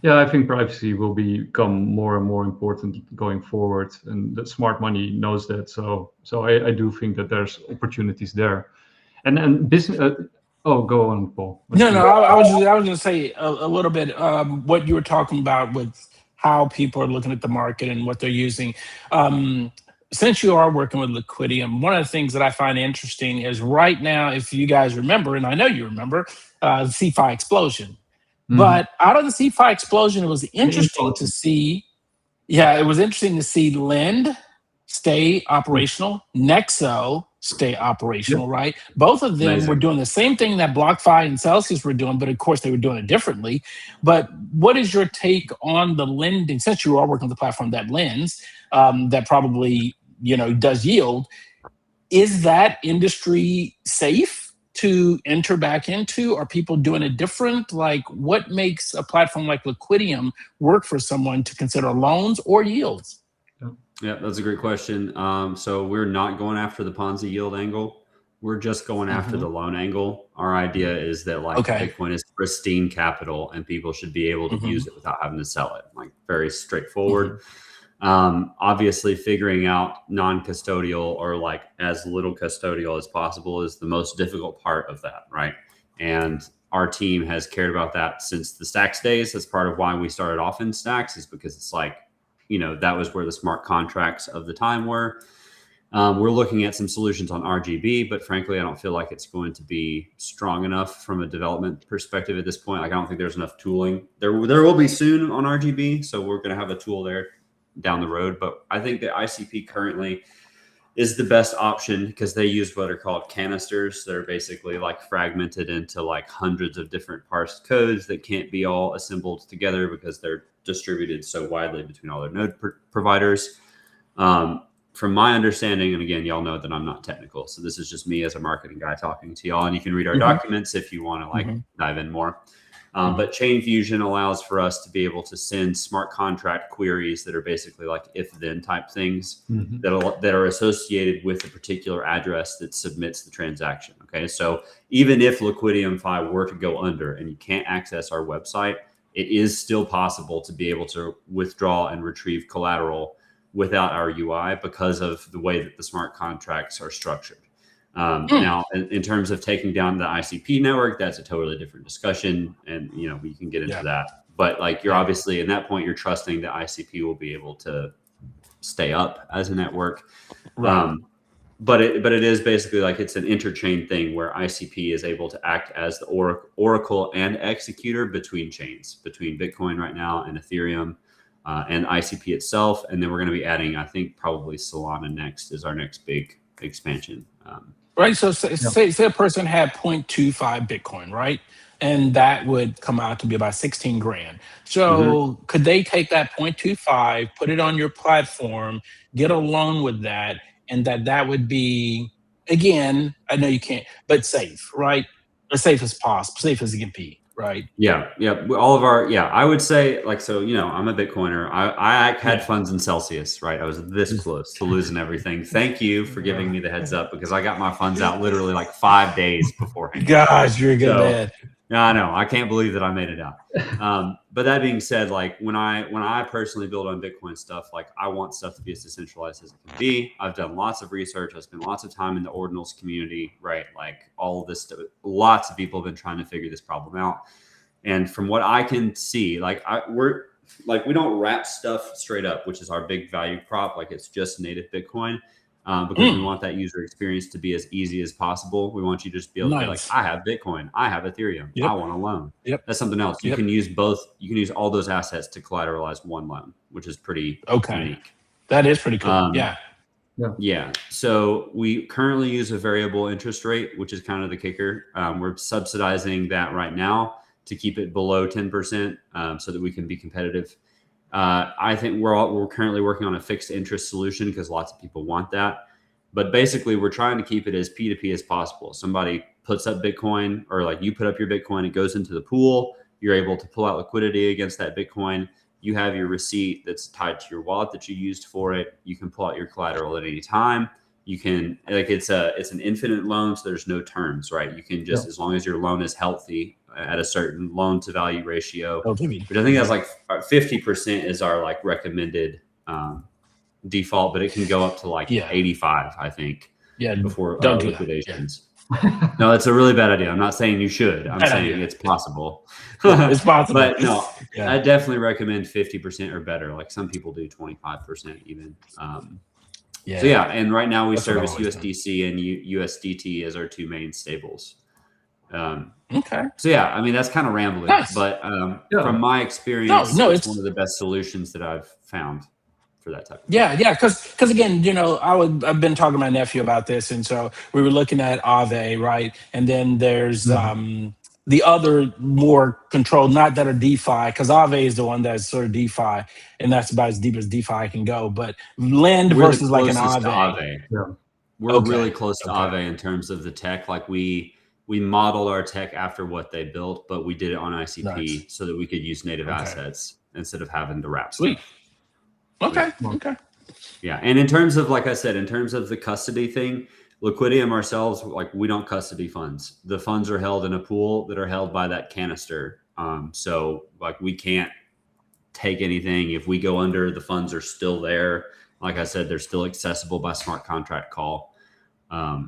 Yeah, I think privacy will become more and more important going forward, and the smart money knows that. So I do think that there's opportunities there, and business. Go on, Paul. No, I was going to say a little bit what you were talking about with how people are looking at the market and what they're using. Since you are working with Liquidium, one of the things that I find interesting is right now, if you guys remember, and I know you remember, the CeFi explosion. But out of the CeFi explosion, it was interesting to see. Yeah, it was interesting to see Lend stay operational, Nexo stay operational, right? Both of them were doing the same thing that BlockFi and Celsius were doing, but of course they were doing it differently. But what is your take on the lending, since you are working with the platform that lends, that probably, does yield, is that industry safe to enter back into? Are people doing it different? Like what makes a platform like Liquidium work for someone to consider loans or yields? Yeah, that's a great question. So we're not going after the Ponzi yield angle. We're just going after the loan angle. Our idea is that Bitcoin is pristine capital and people should be able to use it without having to sell it. Like very straightforward. Obviously figuring out non-custodial or like as little custodial as possible is the most difficult part of that, right? And our team has cared about that since the Stacks days. That's part of why we started off in Stacks, is because it's like, that was where the smart contracts of the time were. We're looking at some solutions on RGB, but frankly, I don't feel like it's going to be strong enough from a development perspective at this point. Like, I don't think there's enough tooling. There will be soon on RGB, so we're going to have a tool there down the road. But I think that ICP currently is the best option because they use what are called canisters. They're basically like fragmented into like hundreds of different parsed codes that can't be all assembled together because they're distributed so widely between all their node providers. From my understanding, and again, y'all know that I'm not technical, so this is just me as a marketing guy talking to y'all, and you can read our documents if you want to dive in more. But Chain Fusion allows for us to be able to send smart contract queries that are basically like if-then type things that are associated with a particular address that submits the transaction. Okay, so even if Liquidium Fi were to go under and you can't access our website, it is still possible to be able to withdraw and retrieve collateral without our UI because of the way that the smart contracts are structured. Now, in terms of taking down the ICP network, that's a totally different discussion, and we can get into that. But like, you're obviously at that point, you're trusting that ICP will be able to stay up as a network. But it is basically like it's an interchain thing where ICP is able to act as the oracle and executor between chains, between Bitcoin right now and Ethereum and ICP itself. And then we're going to be adding, I think, probably Solana next is our next big expansion. Right. So say a person had 0.25 Bitcoin, right? And that would come out to be about 16 grand. So could they take that 0.25, put it on your platform, get a loan with that, and that would be, again, I know you can't, but safe, right? As safe as possible, safe as it can be, right? Yeah. All of our, I would say, like, so, I'm a Bitcoiner. I had funds in Celsius, right? I was this close to losing everything. Thank you for giving me the heads up because I got my funds out literally like 5 days beforehand. Gosh, you're a good man. Yeah, I know. I can't believe that I made it out. But that being said, like when I personally build on Bitcoin stuff, like I want stuff to be as decentralized as it can be. I've done lots of research. I spent lots of time in the ordinals community, right? Like all of this stuff. Lots of people have been trying to figure this problem out. And from what I can see, we don't wrap stuff straight up, which is our big value prop. Like it's just native Bitcoin. because we want that user experience to be as easy as possible. We want you to just be able to be like, I have Bitcoin, I have Ethereum, I want a loan. That's something else. You can use both. You can use all those assets to collateralize one loan, which is pretty unique. That is pretty cool. Yeah. So we currently use a variable interest rate, which is kind of the kicker. We're subsidizing that right now to keep it below 10%, so that we can be competitive. I think we're currently working on a fixed interest solution because lots of people want that. But basically, we're trying to keep it as P2P as possible. Somebody puts up Bitcoin, or like you put up your Bitcoin, it goes into the pool. You're able to pull out liquidity against that Bitcoin. You have your receipt that's tied to your wallet that you used for it. You can pull out your collateral at any time. You can, like, it's an infinite loan, so there's no terms, right? You can just, as long as your loan is healthy at a certain loan to value ratio, which I think that's like 50% is our like recommended default, but it can go up to like 85, I think. Before liquidations. No, it's a really bad idea. I'm not saying you should. I'm saying it's possible. It's possible. But no, I definitely recommend 50% or better. Like some people do 25% even. So and right now we service USDC and USDT as our two main stables. So I mean, that's kind of rambling, but from my experience, it's one of the best solutions that I've found for that type of thing. Because again, you know, I've been talking to my nephew about this, and so we were looking at Aave, right? And then there's the other more controlled, not that are DeFi, because Aave is the one that's sort of DeFi, and that's about as deep as DeFi can go. But Lend versus like an Aave. We're really close to Aave in terms of the tech. Like we modeled our tech after what they built, but we did it on ICP so that we could use native assets instead of having to wrap stuff. Okay. Yeah. And in terms of, like I said, in terms of the custody thing, Liquidium ourselves, like we don't custody funds. The funds are held in a pool that are held by that canister. So like we can't take anything. If we go under, the funds are still there. Like I said, they're still accessible by smart contract call. I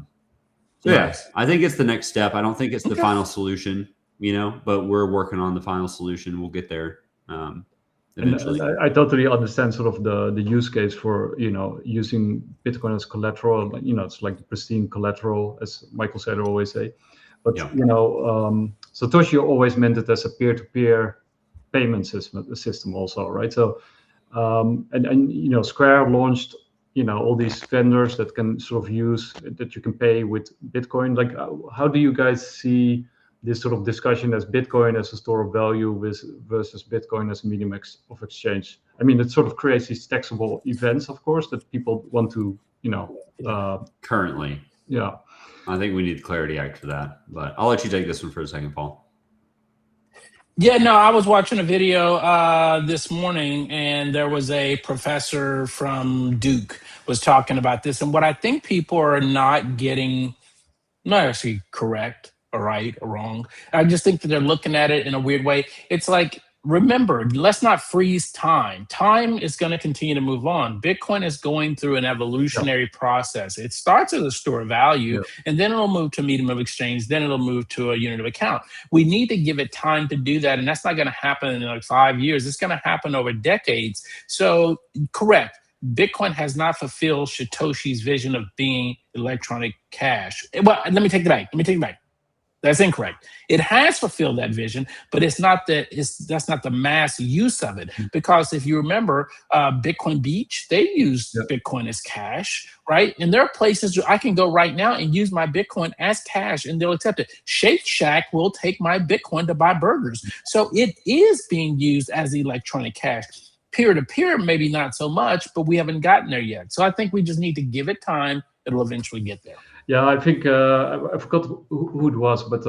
think it's the next step. I don't think it's the final solution, you know, but we're working on the final solution. We'll get there. Eventually. I totally understand sort of the use case for, you know, using Bitcoin as collateral. You know, it's like the pristine collateral, as Michael Saylor always say. But you know, Satoshi always meant it as a peer-to-peer payment system also, right? So and you know, Square launched, you know, all these vendors that can sort of use that you can pay with Bitcoin. Like, how do you guys see this sort of discussion as Bitcoin as a store of value versus Bitcoin as a medium of exchange? I mean, it sort of creates these taxable events, of course, that people want to, you know. Currently. Yeah. I think we need Clarity Act for that. But I'll let you take this one for a second, Paul. Yeah, no, I was watching a video this morning, and there was a professor from Duke was talking about this. And what I think people are not getting, not actually correct, or right or wrong. I just think that they're looking at it in a weird way. It's like, remember, let's not freeze time. Time is going to continue to move on. Bitcoin is going through an evolutionary process. It starts as a store of value, and then it'll move to a medium of exchange. Then it'll move to a unit of account. We need to give it time to do that, and that's not going to happen in like 5 years. It's going to happen over decades. So, correct. Bitcoin has not fulfilled Satoshi's vision of being electronic cash. Well, let me take it back. That's incorrect. It has fulfilled that vision, but that's not the mass use of it. Because if you remember, Bitcoin Beach, they use Bitcoin as cash, right? And there are places where I can go right now and use my Bitcoin as cash, and they'll accept it. Shake Shack will take my Bitcoin to buy burgers. So it is being used as electronic cash. Peer-to-peer, maybe not so much, but we haven't gotten there yet. So I think we just need to give it time. It'll eventually get there. Yeah, I think I forgot who it was, but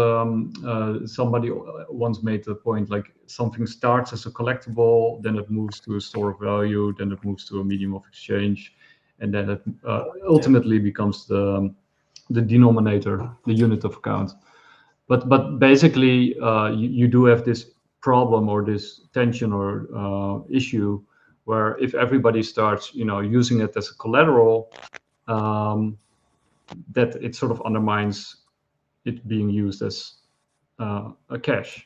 somebody once made the point, like something starts as a collectible, then it moves to a store of value, then it moves to a medium of exchange, and then it ultimately becomes the denominator, the unit of account. But basically, you do have this problem or this tension or issue where if everybody starts, you know, using it as a collateral, that it sort of undermines it being used as a cash.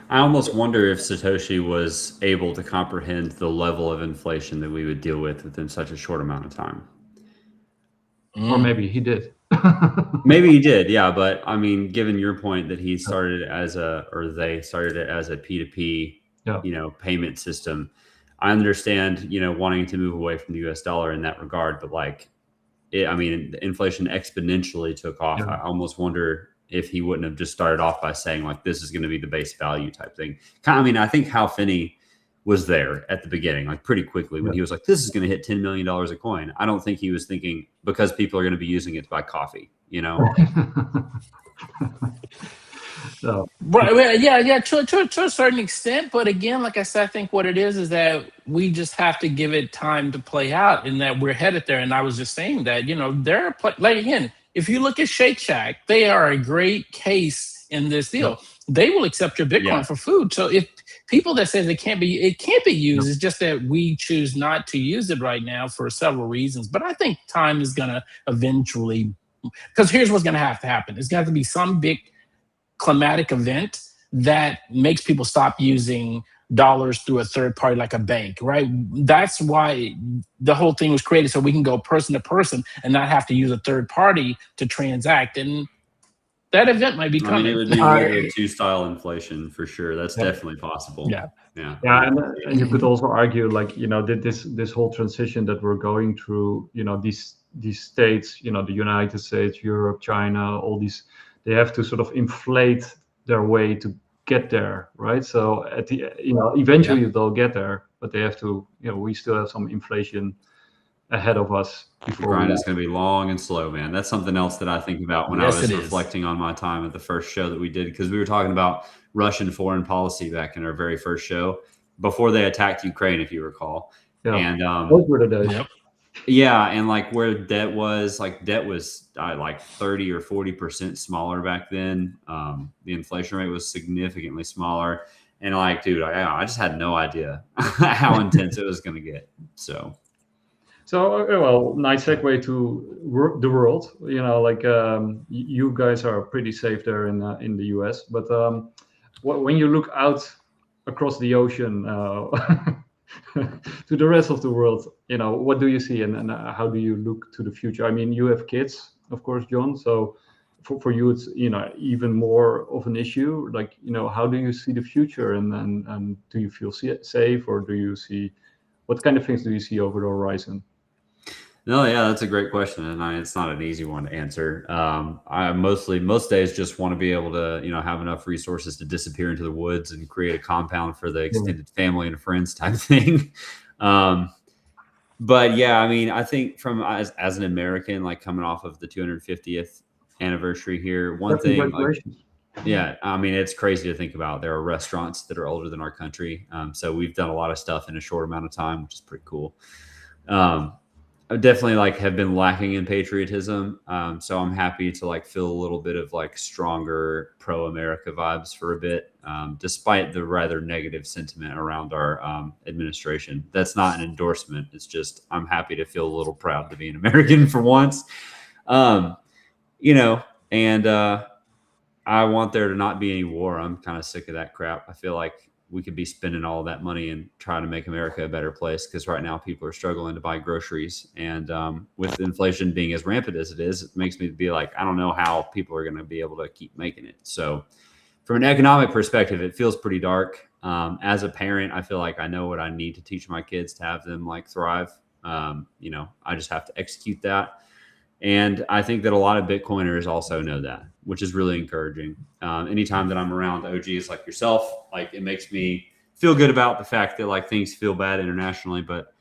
I almost wonder if Satoshi was able to comprehend the level of inflation that we would deal with within such a short amount of time. Or maybe he did. Maybe he did, yeah. But I mean, given your point that he started it as they started it as a P2P, payment system, I understand, wanting to move away from the US dollar in that regard. But like, inflation exponentially took off. I almost wonder if he wouldn't have just started off by saying like, this is going to be the base value type thing. I think Hal Finney was there at the beginning, like pretty quickly when he was like, this is going to hit $10 million a coin. I don't think he was thinking because people are going to be using it to buy coffee, So. Right, yeah, to a certain extent. But again, like I said, I think what it is that we just have to give it time to play out, and that we're headed there. And I was just saying that, there are like, again, if you look at Shake Shack, they are a great case in this deal. They will accept your Bitcoin for food. So if people that say it can't be used, it's just that we choose not to use it right now for several reasons. But I think time is going to eventually, because here's what's going to have to happen. It's got to be some big climatic event that makes people stop using dollars through a third party like a bank, right? That's why the whole thing was created, so we can go person to person and not have to use a third party to transact. And that event might be coming. It would be World 2 style inflation for sure. That's definitely possible. Yeah, and you could also argue, like, this whole transition that we're going through, these states, the United States, Europe, China, all these, they have to sort of inflate their way to get there, right? So at the eventually they'll get there, but they have to, we still have some inflation ahead of us. The grind is going to be long and slow, man. That's something else that I think about when I was reflecting on my time at the first show that we did, because we were talking about Russian foreign policy back in our very first show before they attacked Ukraine, if you recall. Yeah. And those were the days. Yeah, and like where debt was like 30 or 40% smaller back then. The inflation rate was significantly smaller, and like, dude, I just had no idea how intense it was going to get. So, well, nice segue to the world. You guys are pretty safe there in the US, but when you look out across the ocean to the rest of the world, what do you see, and how do you look to the future? I mean, you have kids, of course, John. So for you, it's even more of an issue. Like, how do you see the future, and do you feel safe, or do you see what kind of things do you see over the horizon? No, yeah, that's a great question, and it's not an easy one to answer. I most days just want to be able to, have enough resources to disappear into the woods and create a compound for the extended family and friends type thing. But yeah, I think from as an American, like coming off of the 250th anniversary here, one thing, it's crazy to think about. There are restaurants that are older than our country, so we've done a lot of stuff in a short amount of time, which is pretty cool. I definitely have been lacking in patriotism. So I'm happy to feel a little bit of stronger pro-America vibes for a bit, despite the rather negative sentiment around our administration. That's not an endorsement. It's just, I'm happy to feel a little proud to be an American for once. And I want there to not be any war. I'm kind of sick of that crap. I feel like we could be spending all that money and trying to make America a better place, because right now people are struggling to buy groceries. And with inflation being as rampant as it is, it makes me be like, I don't know how people are going to be able to keep making it. So from an economic perspective, it feels pretty dark. As a parent, I feel like I know what I need to teach my kids to have them thrive. I just have to execute that. And I think that a lot of Bitcoiners also know that, which is really encouraging. Anytime that I'm around OGs like yourself, it makes me feel good about the fact that things feel bad internationally. But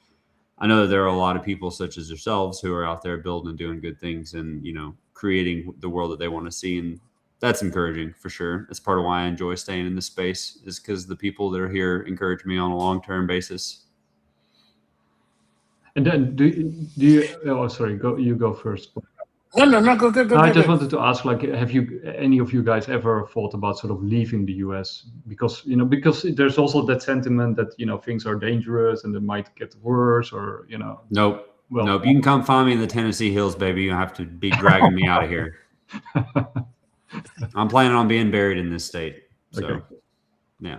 I know that there are a lot of people such as yourselves who are out there building and doing good things and, creating the world that they want to see. And that's encouraging for sure. That's part of why I enjoy staying in this space, is because the people that are here encourage me on a long-term basis. And then do you? Oh, sorry. You go first. No. Go. I just wanted to ask, have any of you guys ever thought about sort of leaving the US? Because there's also that sentiment that things are dangerous and it might get worse, or Nope. Well, nope. You can come find me in the Tennessee hills, baby. You don't have to be dragging me out of here. I'm planning on being buried in this state. So, okay. Yeah.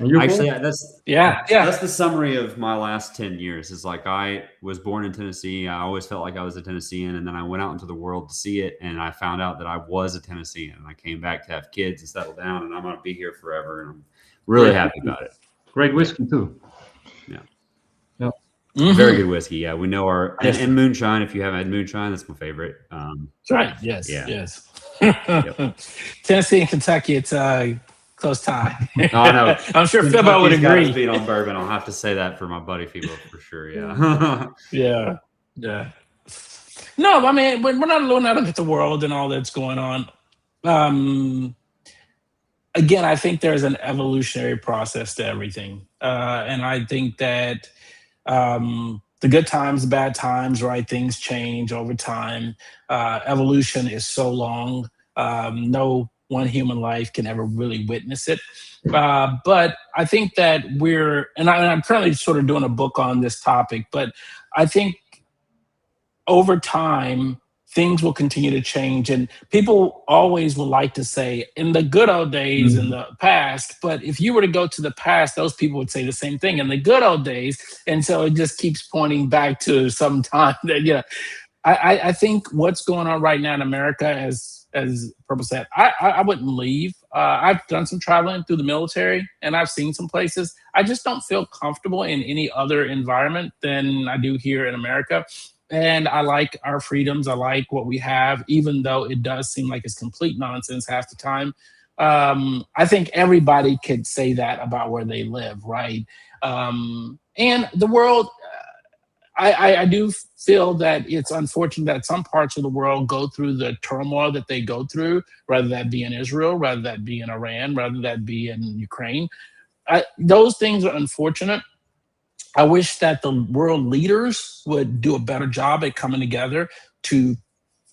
And you, Actually, Paul? that's the summary of my last 10 years. Is like I was born in Tennessee. I always felt like I was a Tennessean, and then I went out into the world to see it, and I found out that I was a Tennessean, and I came back to have kids and settle down, and I'm going to be here forever, and I'm really happy about it. Great whiskey too. Yeah. Yep. Mm-hmm. Very good whiskey. Yeah, we know our and moonshine. If you haven't had moonshine, that's my favorite. That's right. Yes. Yeah. Yes. Yep. Tennessee and Kentucky, it's close tie. Oh, no. I'm sure Philbo would agree. Got beat on bourbon. I'll have to say that for my buddy Philbo for sure. Yeah. Yeah. No, I mean, we're not alone out of the world and all that's going on. Again, I think there's an evolutionary process to everything, and I think that the good times, the bad times, right? Things change over time. Evolution is so long. No one human life can ever really witness it. But I think that I'm currently sort of doing a book on this topic, but I think over time, things will continue to change. And people always will like to say, in the good old days, in the past, but if you were to go to the past, those people would say the same thing, in the good old days. And so it just keeps pointing back to some time that, I think what's going on right now in America, as Purple said, I wouldn't leave. I've done some traveling through the military, and I've seen some places. I just don't feel comfortable in any other environment than I do here in America. And I like our freedoms. I like what we have, even though it does seem like it's complete nonsense half the time. I think everybody could say that about where they live, right? And the world, I do feel that it's unfortunate that some parts of the world go through the turmoil that they go through, whether that be in Israel, whether that be in Iran, whether that be in Ukraine. Those things are unfortunate. I wish that the world leaders would do a better job at coming together to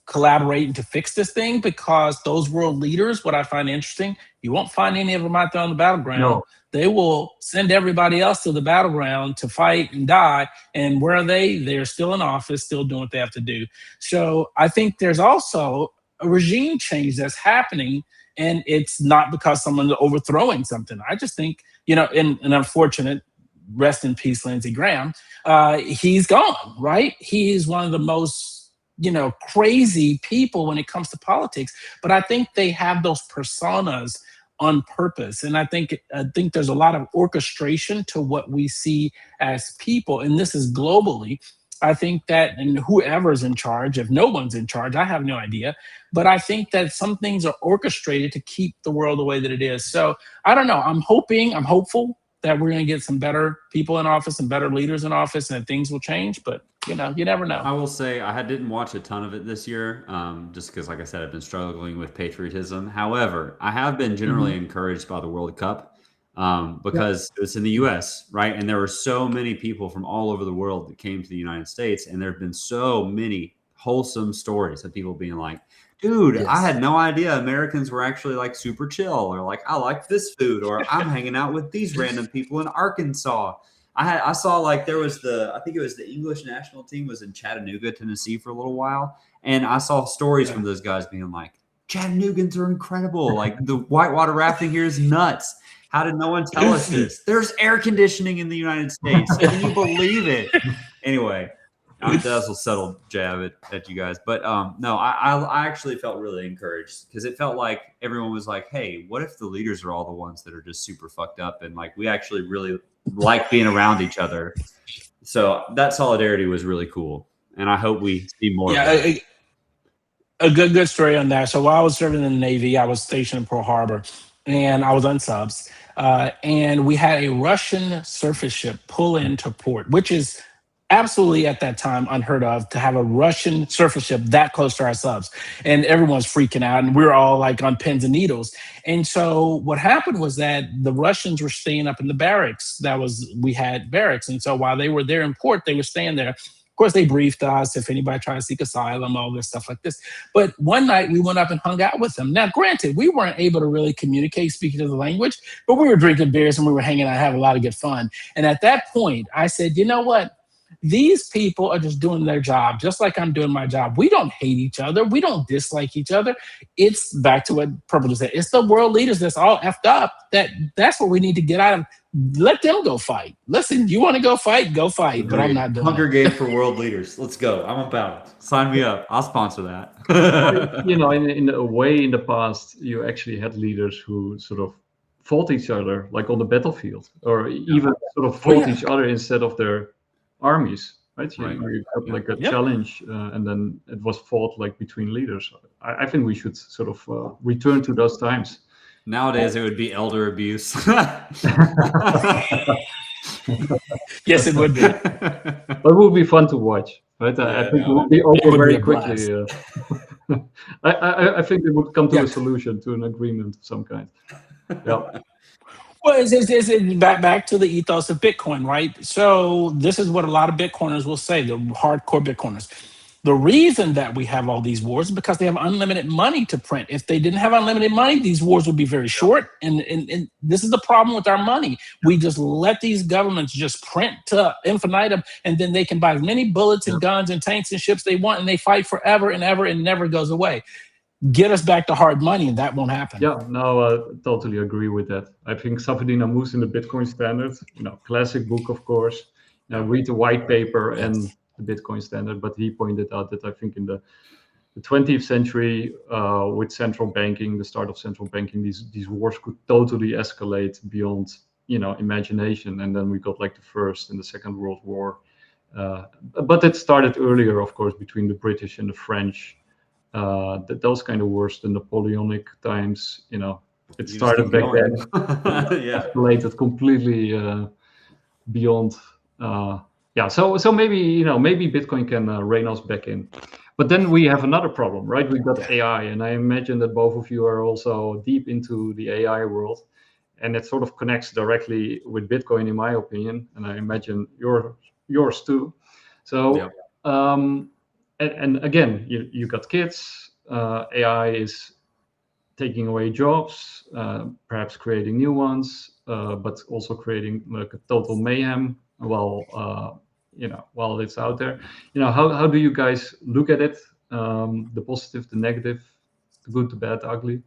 collaborate and to fix this thing, because those world leaders, what I find interesting, you won't find any of them out there on the battleground. No. They will send everybody else to the battleground to fight and die. And where are they? They're still in office, still doing what they have to do. So I think there's also a regime change that's happening, and it's not because someone's overthrowing something. I just think, an unfortunate, rest in peace, Lindsey Graham, he's gone, right? He is one of the most, crazy people when it comes to politics. But I think they have those personas on purpose. And I think there's a lot of orchestration to what we see as people. And this is globally. I think that, and whoever's in charge, if no one's in charge, I have no idea. But I think that some things are orchestrated to keep the world the way that it is. So I don't know. I'm hopeful that we're going to get some better people in office and better leaders in office, and that things will change. But, you never know. I will say I didn't watch a ton of it this year, just because, like I said, I've been struggling with patriotism. However, I have been generally encouraged by the World Cup because it's in the U.S., right? And there were so many people from all over the world that came to the United States, and there have been so many wholesome stories of people being like, dude, I had no idea Americans were actually like super chill, or like, I like this food, or I'm hanging out with these random people in Arkansas. I saw like there was I think it was the English national team was in Chattanooga, Tennessee for a little while. And I saw stories from those guys being like, Chattanoogans are incredible. Like the whitewater rafting here is nuts. How did no one tell us this? There's air conditioning in the United States. Can you believe it? Anyway. That's a subtle jab at you guys. But no, I actually felt really encouraged, because it felt like everyone was like, hey, what if the leaders are all the ones that are just super fucked up, and like we actually really like being around each other. So that solidarity was really cool. And I hope we see more of that. A good story on that. So while I was serving in the Navy, I was stationed in Pearl Harbor, and I was on subs. And we had a Russian surface ship pull into port, which is absolutely at that time unheard of, to have a Russian surface ship that close to our subs. And everyone's freaking out, and we were all like on pins and needles. And so what happened was that the Russians were staying up in the barracks. We had barracks. And so while they were there in port, they were staying there. Of course, they briefed us if anybody tried to seek asylum, all this stuff like this. But one night we went up and hung out with them. Now, granted, we weren't able to really communicate speaking of the language, but we were drinking beers and we were hanging out, having a lot of good fun. And at that point, I said, you know what? These people are just doing their job, just like I'm doing my job. We don't hate each other. We don't dislike each other. It's back to what Purple just said. It's the world leaders that's all effed up. That's what we need to get out of. Let them go fight. Listen, you want to go fight? Go fight. But I'm not doing Hunger it. Game for world leaders. Let's go. I'm about it. Sign me up. I'll sponsor that. You know, in a way, in the past, you actually had leaders who sort of fought each other, like on the battlefield, or even sort of fought each other instead of their armies. Right? You got like a challenge, and then it was fought like between leaders. I think we should sort of return to those times. Nowadays, it would be elder abuse. Yes, it would be. But it would be fun to watch, right? I think it would be over very quickly. I think it would come to a solution, to an agreement of some kind. Yeah. Well, it's back to the ethos of Bitcoin, right? So this is what a lot of Bitcoiners will say, the hardcore Bitcoiners. The reason that we have all these wars is because they have unlimited money to print. If they didn't have unlimited money, these wars would be very short. And this is the problem with our money. We just let these governments just print to infinitum, and then they can buy as many bullets and guns and tanks and ships they want, and they fight forever and ever and never goes away. Get us back to hard money, and that won't happen. Yeah, no, I totally agree with that. I think Safedin Ammous in the Bitcoin Standard, classic book, of course. Read the white paper and the Bitcoin Standard, but he pointed out that I think in the 20th century, with central banking, the start of central banking, these wars could totally escalate beyond imagination, and then we got like the First and the Second World War. But it started earlier, of course, between the British and the French. Those kind of wars, the Napoleonic times, it started back then. Escalated completely beyond. So maybe Bitcoin can rein us back in. But then we have another problem, right? We've got AI, and I imagine that both of you are also deep into the AI world, and it sort of connects directly with Bitcoin, in my opinion, and I imagine yours too. So, and again, you got kids. AI is taking away jobs, perhaps creating new ones, but also creating like a total mayhem while it's out there. How do you guys look at it? The positive, the negative, the good, the bad, the ugly?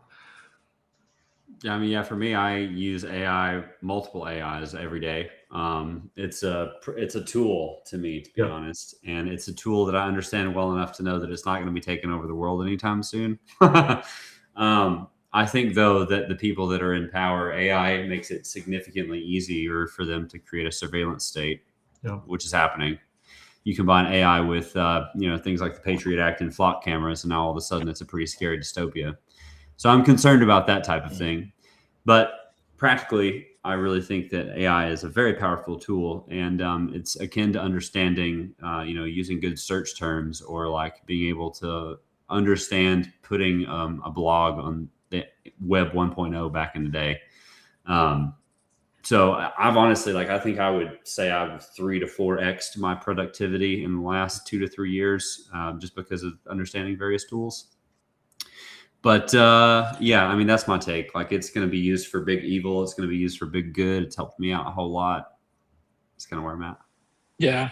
For me, I use multiple AIs every day. It's a tool to me, to be honest, and it's a tool that I understand well enough to know that it's not going to be taking over the world anytime soon. I think, though, that the people that are in power, AI makes it significantly easier for them to create a surveillance state, which is happening. You combine AI with things like the Patriot Act and flock cameras, and now all of a sudden it's a pretty scary dystopia. So I'm concerned about that type of thing. But practically, I really think that AI is a very powerful tool, and it's akin to understanding, using good search terms, or like being able to understand putting a blog on the Web 1.0 back in the day. So I've honestly, I think I would say I've 3 to 4x my productivity in the last 2 to 3 years, just because of understanding various tools. But that's my take. It's going to be used for big evil. It's going to be used for big good. It's helped me out a whole lot. It's kind of where I'm at. Yeah.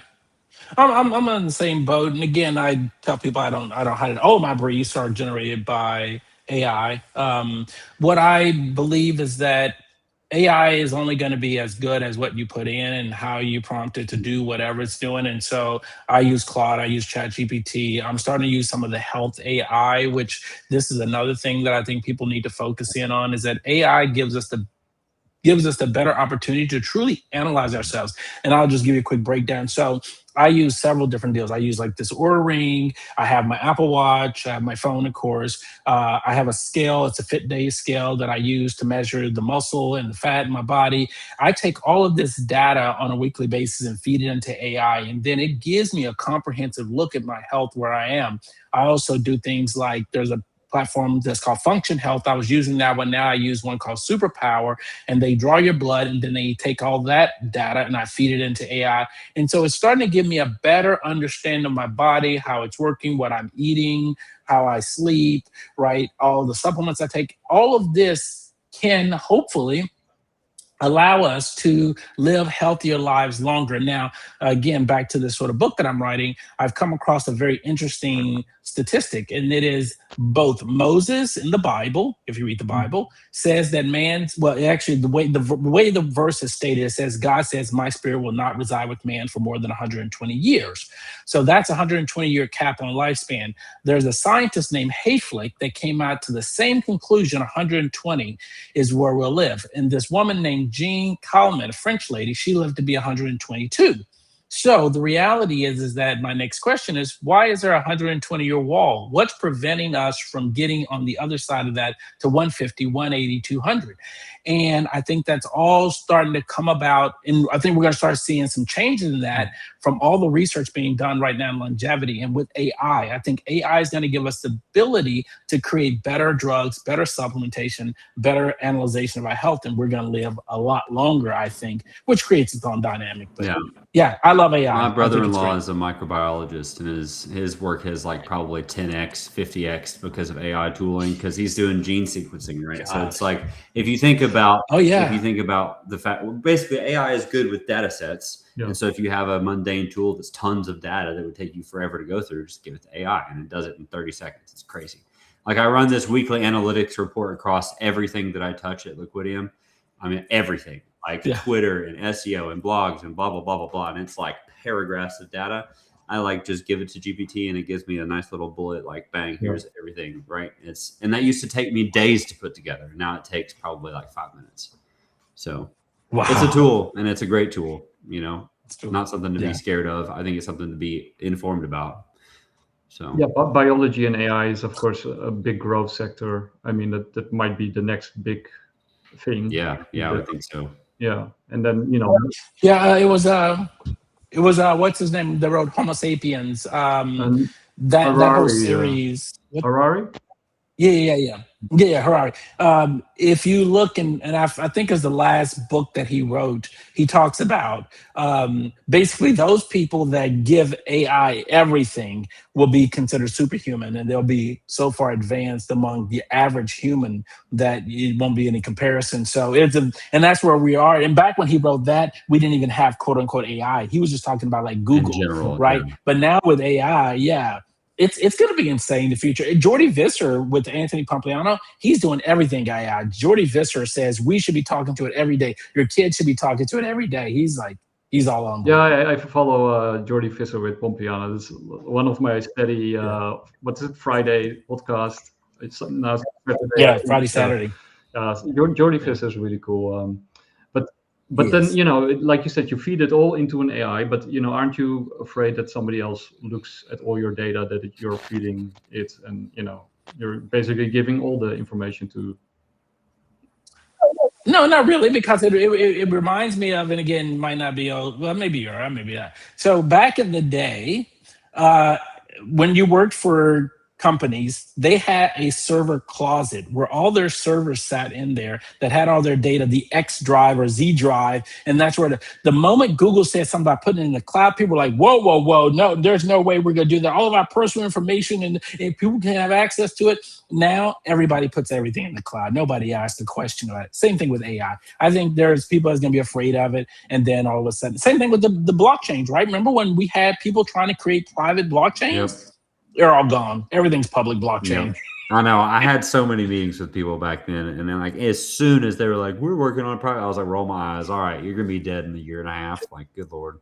I'm on the same boat. And again, I tell people I don't hide it. All my briefs are generated by AI. What I believe is that AI is only going to be as good as what you put in and how you prompt it to do whatever it's doing. And so I use Claude, I use ChatGPT. I'm starting to use some of the health AI, which this is another thing that I think people need to focus in on, is that AI gives us the better opportunity to truly analyze ourselves. And I'll just give you a quick breakdown. So I use several different deals. I use like this Oura Ring. I have my Apple Watch. I have my phone, of course. I have a scale. It's a FitDay scale that I use to measure the muscle and the fat in my body. I take all of this data on a weekly basis and feed it into AI. And then it gives me a comprehensive look at my health, where I am. I also do things like, there's a platform that's called Function Health. I was using that one. Now I use one called Superpower, and they draw your blood, and then they take all that data and I feed it into AI. And so it's starting to give me a better understanding of my body, how it's working, what I'm eating, how I sleep, right? All the supplements I take. All of this can hopefully allow us to live healthier lives longer. Now, again, back to this sort of book that I'm writing, I've come across a very interesting statistic, and it is both Moses in the Bible, if you read the Bible, says that actually the way the verse is stated, it says, God says, my spirit will not reside with man for more than 120 years. So that's a 120-year cap on lifespan. There's a scientist named Hayflick that came out to the same conclusion, 120 is where we'll live. And this woman named Jean Calment, a French lady, she lived to be 122. So the reality is that my next question is, why is there a 120-year wall? What's preventing us from getting on the other side of that to 150, 180, 200? And I think that's all starting to come about. And I think we're going to start seeing some changes in that from all the research being done right now in longevity. And with AI, I think AI is going to give us the ability to create better drugs, better supplementation, better analyzation of our health. And we're going to live a lot longer, I think, which creates its own dynamic. But yeah, I love AI. My brother-in-law is a microbiologist, and his work has like probably 10x, 50x because of AI tooling, because he's doing gene sequencing, right? So it's like, if you think about the fact, basically AI is good with data sets. And so if you have a mundane tool that's tons of data that would take you forever to go through, just give it to AI and it does it in 30 seconds. It's crazy. Like, I run this weekly analytics report across everything that I touch at Liquidium. I mean, everything. Like Twitter and SEO and blogs and blah, blah, blah, blah, blah. And it's like paragraphs of data. I like just give it to GPT and it gives me a nice little bullet, like, bang, here's everything, right? And that used to take me days to put together. Now it takes probably like 5 minutes. So it's a tool, and it's a great tool, you know, not something to be scared of. I think it's something to be informed about. So but biology and AI is, of course, a big growth sector. I mean, that might be the next big thing. Yeah, I would think so. Yeah, and then, you know. It was what's his name that wrote Homo Sapiens. That whole series. Harari. Yeah, Harari. If you look, and I think it's the last book that he wrote, he talks about basically those people that give AI everything will be considered superhuman, and they'll be so far advanced among the average human that it won't be any comparison. So and that's where we are. And back when he wrote that, we didn't even have quote unquote AI. He was just talking about like Google, in general, right? Yeah. But now with AI, it's going to be insane in the future. Jordy Visser with Anthony Pompliano, he's doing everything AI. Jordy Visser says we should be talking to it every day. Your kids should be talking to it every day. He's all on board. Yeah, I follow Jordy Visser with Pompliano. This is one of my steady, Friday podcast. It's now Saturday. Yeah, Friday, Saturday. Jordy Visser is really cool. But then, you know, like you said, you feed it all into an AI, but, you know, aren't you afraid that somebody else looks at all your data that you're feeding it, and, you know, you're basically giving all the information to? No, not really, because it reminds me of, and again, might not be, well, maybe you're right, maybe not. So back in the day, when you worked for companies, they had a server closet where all their servers sat in there that had all their data, the X drive or Z drive. And that's where the moment Google said something about putting it in the cloud, people were like, whoa, no, there's no way we're going to do that. All of our personal information and people can have access to it. Now everybody puts everything in the cloud. Nobody asked the question about it. Same thing with AI. I think there's people that's going to be afraid of it. And then all of a sudden, same thing with the blockchains, right? Remember when we had people trying to create private blockchains? Yep. They're all gone. Everything's public blockchain. Yeah. I know. I had so many meetings with people back then, and then like as soon as they were like, "We're working on a project," I was like, "Roll my eyes. All right, you're gonna be dead in a year and a half." Like, good Lord,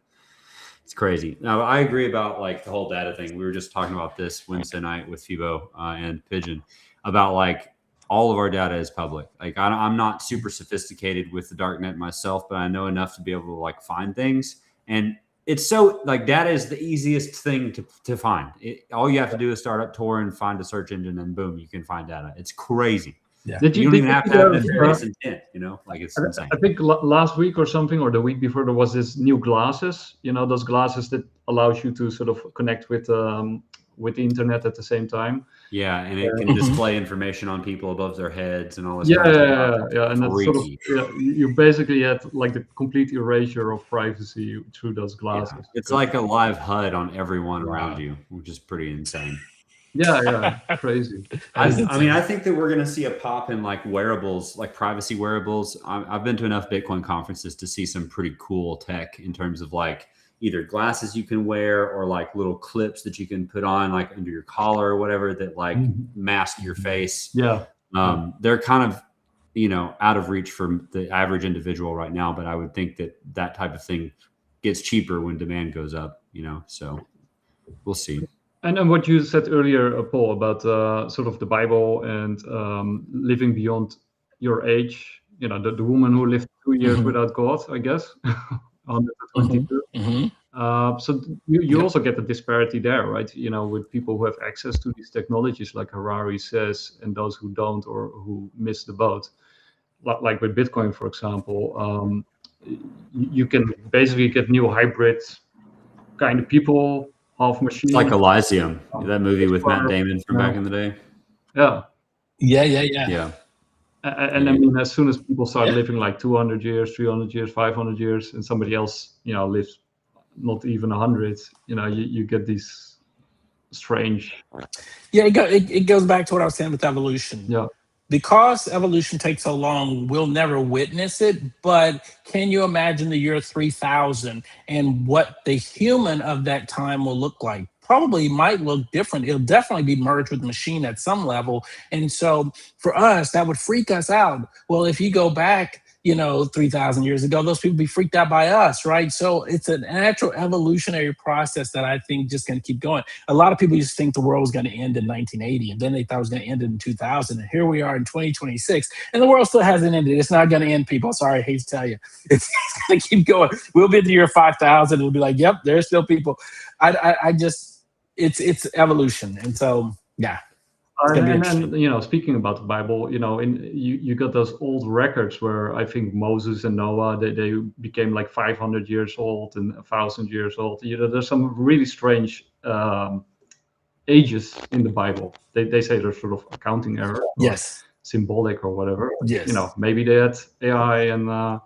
it's crazy. Now, I agree about like the whole data thing. We were just talking about this Wednesday night with Fibo and Pigeon about like all of our data is public. Like, I'm not super sophisticated with the darknet myself, but I know enough to be able to like find things. And it's so like data is the easiest thing to find. All you have to do is start up Tor and find a search engine, and boom, you can find data. It's crazy. Yeah. You don't even have to have nefarious intent, you know, like it's insane. I think last week or something, or the week before, there was this new glasses, you know, those glasses that allows you to sort of connect with the internet at the same time. Yeah, and it can display information on people above their heads and all this. Yeah, and that's sort of, you basically had like the complete erasure of privacy through those glasses. Yeah. It's like a live HUD on everyone around you, which is pretty insane. Yeah, crazy. I mean, I think that we're going to see a pop in like wearables, like privacy wearables. I've been to enough Bitcoin conferences to see some pretty cool tech in terms of like either glasses you can wear or like little clips that you can put on like under your collar or whatever that like mask your face. Yeah. They're kind of, you know, out of reach for the average individual right now, but I would think that that type of thing gets cheaper when demand goes up, you know, so we'll see. And what you said earlier, Paul, about sort of the Bible and living beyond your age, you know, the woman who lived 2 years without God, I guess, 122. So you also get the disparity there, right? You know, with people who have access to these technologies, like Harari says, and those who don't or who miss the boat. Like with Bitcoin, for example, you can basically get new hybrid kind of people, half machine. It's like Elysium, that movie with Matt Damon from back in the day. Yeah. And I mean, as soon as people start living like 200 years, 300 years, 500 years, and somebody else, you know, lives not even 100, you know, you get these strange. Yeah, it goes back to what I was saying with evolution. Yeah. Because evolution takes so long, we'll never witness it. But can you imagine the year 3000 and what the human of that time will look like? Probably might look different. It'll definitely be merged with the machine at some level. And so for us, that would freak us out. Well, if you go back, you know, 3,000 years ago, those people be freaked out by us, right? So it's a natural evolutionary process that I think just going to keep going. A lot of people used to think the world was going to end in 1980, and then they thought it was going to end in 2000. And here we are in 2026, and the world still hasn't ended. It's not going to end, people. Sorry, I hate to tell you. It's going to keep going. We'll be in the year 5000. It'll be like, yep, there's still people. I just, it's evolution. And so, yeah. And you know, speaking about the Bible, you know, you got those old records where I think Moses and Noah they became like 500 years old and 1,000 years old. You know, there's some really strange ages in the Bible. They say there's sort of accounting error, symbolic or whatever. Yes. You know, maybe they had AI and.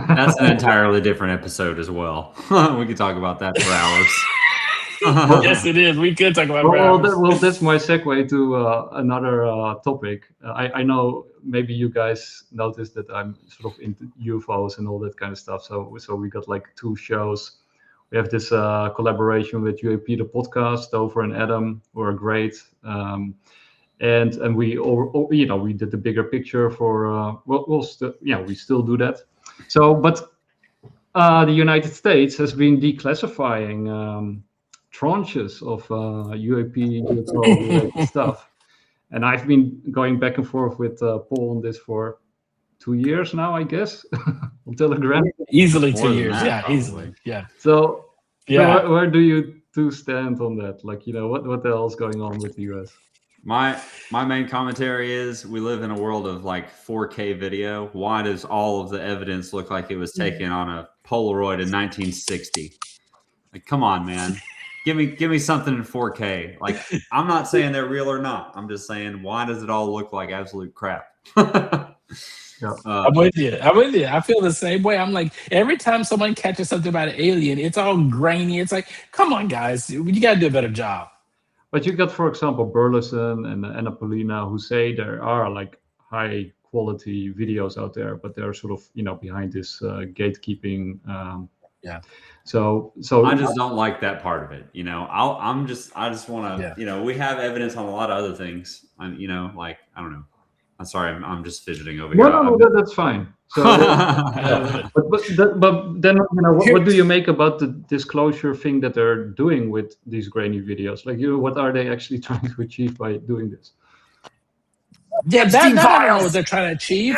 That's an entirely different episode as well. We could talk about that for hours. Yes, it is. We could talk about that's my segue to another topic. I know maybe you guys noticed that I'm sort of into UFOs and all that kind of stuff. So we got like 2 shows. We have this collaboration with UAP, the podcast, Dover and Adam, who are great. And we, you know, we did the bigger picture for, we still do that. So, but the United States has been declassifying tranches of UAP, UFO stuff. And I've been going back and forth with Paul on this for 2 years now, I guess, on Telegram. Easily 2 years, easily. Yeah. So where do you 2 stand on that? Like, you know, what the hell is going on with the US? My main commentary is we live in a world of like 4K video. Why does all of the evidence look like it was taken on a Polaroid in 1960? Like, come on, man. Give me something in 4K. Like, I'm not saying they're real or not. I'm just saying, why does it all look like absolute crap? I'm with you. I feel the same way. I'm like, every time someone catches something about an alien, it's all grainy. It's like, come on, guys, you got to do a better job. But you got, for example, Burleson and Anna Paulina, who say there are like high quality videos out there, but they're sort of, you know, behind this gatekeeping. So I just don't like that part of it. You know, I just want to, you know, we have evidence on a lot of other things. You know, like, I don't know. I'm sorry, I'm just fidgeting over here. No, that's fine. So, but then, you know, what do you make about the disclosure thing that they're doing with these grainy videos? Like, you know, what are they actually trying to achieve by doing this? Yeah, I don't know what they're trying to achieve.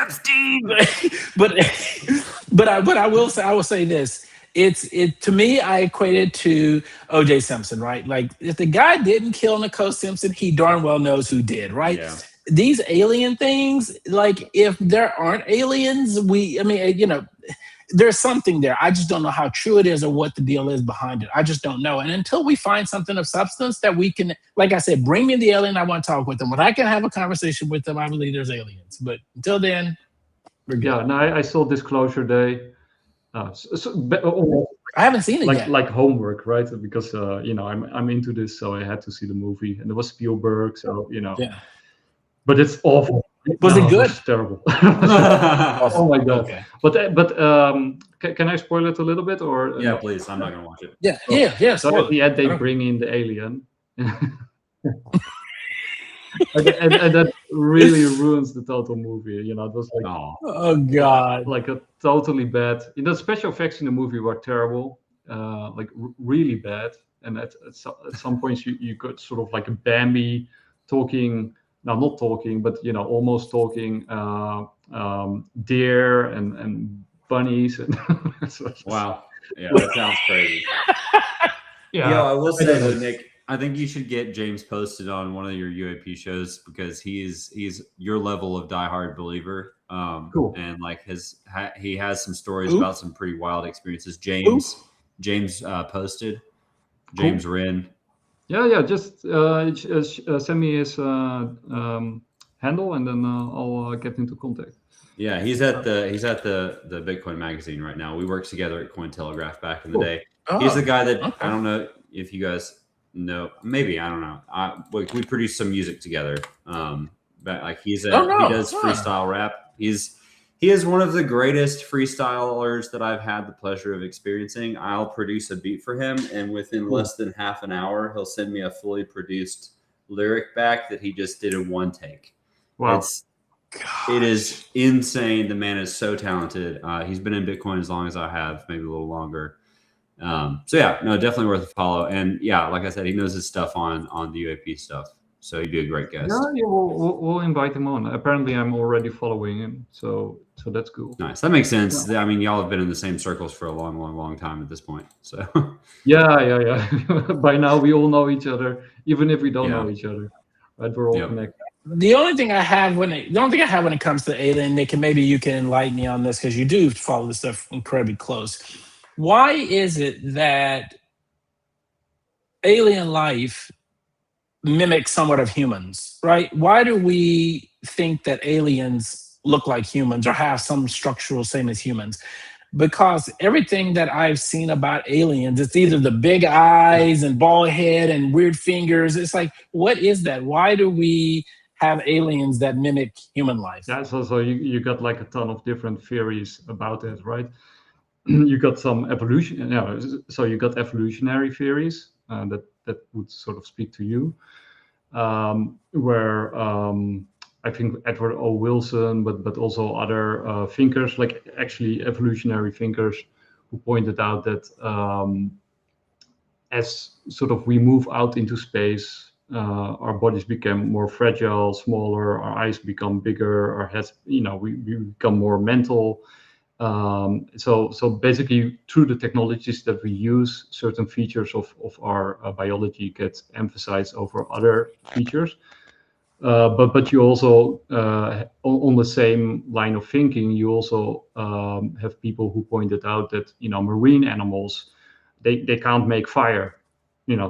but I will say this. It to me, I equate it to O.J. Simpson, right? Like, if the guy didn't kill Nicole Simpson, he darn well knows who did, right? Yeah. These alien things, like, if there aren't aliens, you know, there's something there. I just don't know how true it is or what the deal is behind it. I just don't know. And until we find something of substance that we can, like I said, bring me the alien, I want to talk with them. When I can have a conversation with them, I believe there's aliens. But until then, we're good. Yeah, no, I saw Disclosure Day. I haven't seen it yet. Like homework, right? Because you know, I'm into this, so I had to see the movie, and it was Spielberg, so you know. Yeah. But it's awful. Was it good? It's terrible. Oh my god! Okay. But can I spoil it a little bit, or Yeah, please. I'm not gonna watch it. Yeah. Oh. Yeah. So at the end, they bring in the alien. and that really ruins the total movie. You know, it was like, oh god, like a totally bad. You know, special effects in the movie were terrible, like really bad. And at some points, you got sort of like a Bambi talking. Now, not talking, but you know, almost talking. Deer and bunnies. And wow, yeah, that sounds crazy. Yeah, I will say though, Nick, I think you should get James posted on one of your UAP shows because he's your level of diehard believer. Cool. And like he has some stories about some pretty wild experiences. James posted. James Wren. Yeah. Just send me his handle, and then I'll get into contact. Yeah, he's at the Bitcoin magazine right now. We worked together at Cointelegraph back in the day. He's the guy that I don't know if you guys know. Maybe I don't know. We produced some music together. But like he does freestyle rap. He is one of the greatest freestylers that I've had the pleasure of experiencing. I'll produce a beat for him, and within less than half an hour, he'll send me a fully produced lyric back that he just did in one take. Wow. It is insane. The man is so talented. He's been in Bitcoin as long as I have, maybe a little longer. So yeah, no, definitely worth a follow. And yeah, like I said, he knows his stuff on the UAP stuff. So he'd be a great guest. Yeah, we'll invite him on. Apparently, I'm already following him, so that's cool. Nice, that makes sense. Yeah. I mean, y'all have been in the same circles for a long time at this point. So yeah. By now, we all know each other, even if we don't know each other. Right? We're all connected. The only thing I have when it comes to alien, Nick, and maybe you can enlighten me on this because you do follow this stuff incredibly close. Why is it that alien life mimics somewhat of humans, right? Why do we think that aliens look like humans or have some structural same as humans? Because everything that I've seen about aliens, it's either the big eyes and bald head and weird fingers. It's like, what is that? Why do we have aliens that mimic human life? Yeah, so you got like a ton of different theories about it, right? You got some evolution, so you got evolutionary theories that would sort of speak to you, where I think Edward O. Wilson, but also other thinkers, like actually evolutionary thinkers, who pointed out that as sort of we move out into space, our bodies become more fragile, smaller, our eyes become bigger, our heads, we become more mental. So basically, through the technologies that we use, certain features of our biology get emphasized over other features. But you also, on the same line of thinking, you also have people who pointed out that marine animals, they can't make fire.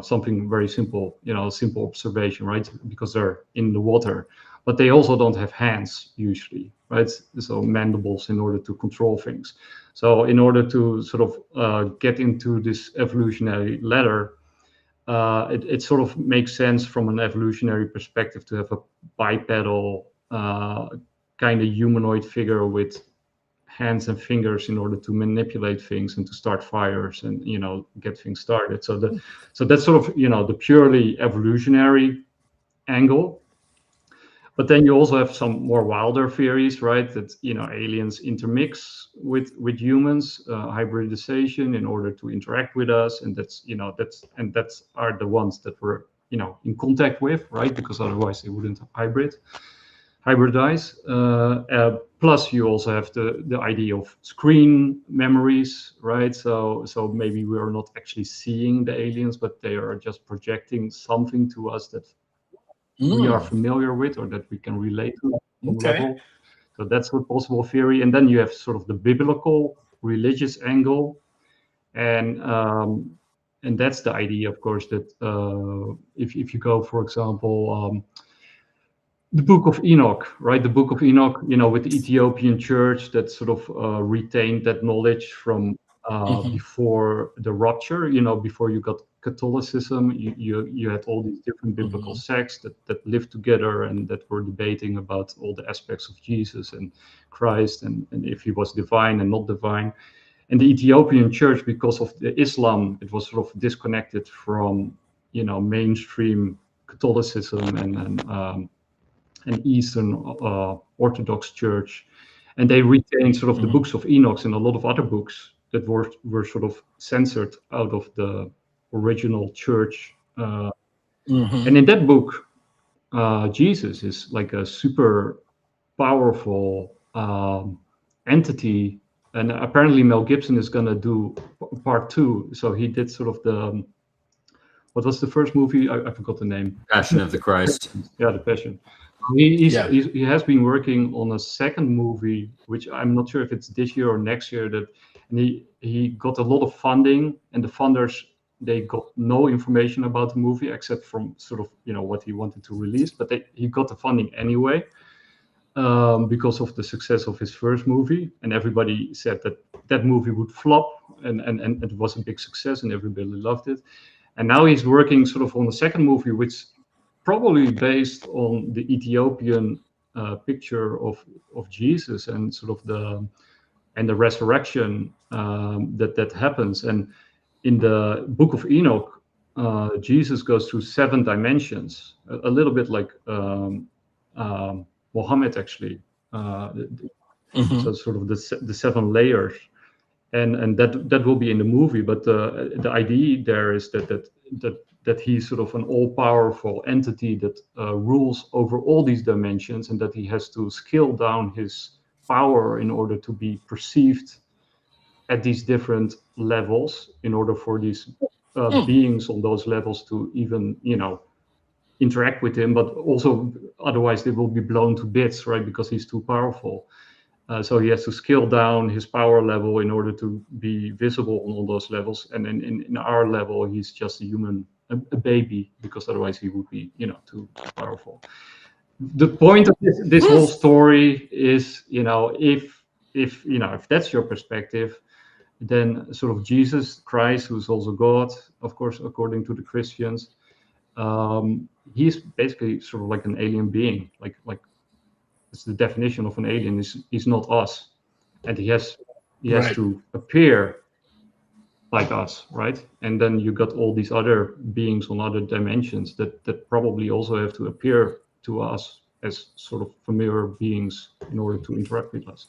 Something very simple. A simple observation, right? Because they're in the water. But they also don't have hands usually, right? So mandibles in order to control things. So in order to sort of get into this evolutionary ladder, it sort of makes sense from an evolutionary perspective to have a bipedal kind of humanoid figure with hands and fingers in order to manipulate things and to start fires and get things started. So that's sort of the purely evolutionary angle. But then you also have some more wilder theories, right? That aliens intermix with humans, hybridization in order to interact with us, and that's are the ones that we're in contact with, right? Because otherwise they wouldn't hybridize. Plus, you also have the idea of screen memories, right? So maybe we are not actually seeing the aliens, but they are just projecting something to us that we are familiar with or that we can relate to on some level. So that's a possible theory. And then you have sort of the biblical religious angle. And that's the idea, of course, that if you go, for example, the Book of Enoch, right? The Book of Enoch, with the Ethiopian church that sort of retained that knowledge from before the rupture. Before you got Catholicism, you had all these different biblical sects that lived together and that were debating about all the aspects of Jesus and Christ and if he was divine and not divine. And the Ethiopian church, because of the Islam, it was sort of disconnected from mainstream Catholicism and Eastern Orthodox Church, and they retained sort of the books of Enoch and a lot of other books that were sort of censored out of the original church. And in that book, Jesus is like a super powerful entity. And apparently Mel Gibson is going to do part 2. So he did sort of what was the first movie? I forgot the name. Passion of the Christ. Yeah, the Passion. He has been working on a second movie, which I'm not sure if it's this year or next year. And he got a lot of funding, and the funders, they got no information about the movie except from sort of what he wanted to release. But he got the funding anyway. Because of the success of his first movie, and everybody said that movie would flop, and it was a big success, and everybody loved it. And now he's working sort of on a second movie, which probably based on the Ethiopian picture of Jesus and sort of the resurrection that happens. And in the Book of Enoch, Jesus goes through 7 dimensions, a little bit like Muhammad actually, so sort of the 7 layers, and that will be in the movie. But the idea there is that he's sort of an all-powerful entity that rules over all these dimensions, and that he has to scale down his power in order to be perceived at these different levels, in order for these beings on those levels to even interact with him, but also otherwise they will be blown to bits, right? Because he's too powerful. So he has to scale down his power level in order to be visible on all those levels. And in our level, he's just a baby, because otherwise he would be, too powerful. The point of this whole story is, if that's your perspective, then sort of Jesus Christ, who's also God, of course, according to the Christians, he's basically sort of like an alien being, like it's the definition of an alien. He's not us, and he has to appear like us, right? And then you got all these other beings on other dimensions that probably also have to appear to us as sort of familiar beings in order to interact with us.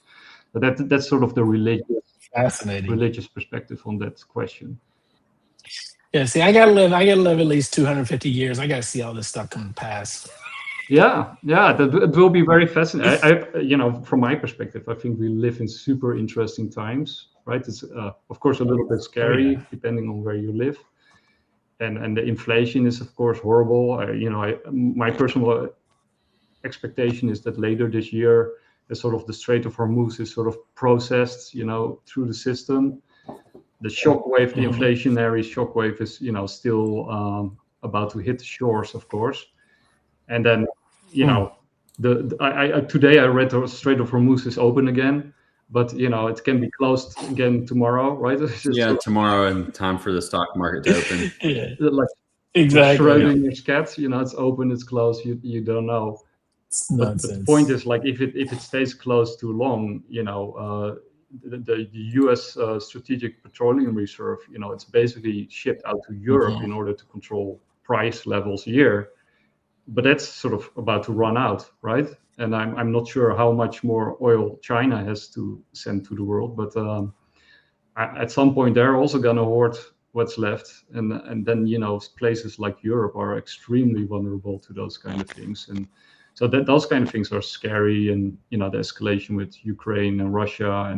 But that's sort of the religious perspective on that question. Yeah, see, I gotta live at least 250 years. I gotta see all this stuff come to pass. Yeah, it will be very fascinating. I from my perspective, I think we live in super interesting times, right? It's of course a little bit scary depending on where you live, and the inflation is of course horrible. My personal expectation is that later this year, as sort of the Strait of Hormuz is sort of processed, through the system, the shockwave, the inflationary shockwave is, still about to hit the shores, of course. And then, today I read the Strait of Hormuz is open again, but it can be closed again tomorrow, right? Tomorrow, and time for the stock market to open. Like exactly. Schrodinger's cat, it's open, it's closed, you don't know. But the point is, like, if it stays closed too long, the U.S. Strategic Petroleum Reserve, it's basically shipped out to Europe in order to control price levels here. But that's sort of about to run out, right? And I'm not sure how much more oil China has to send to the world, but at some point they're also gonna hoard what's left, and then places like Europe are extremely vulnerable to those kind of things, and so those kind of things are scary, and the escalation with Ukraine and Russia,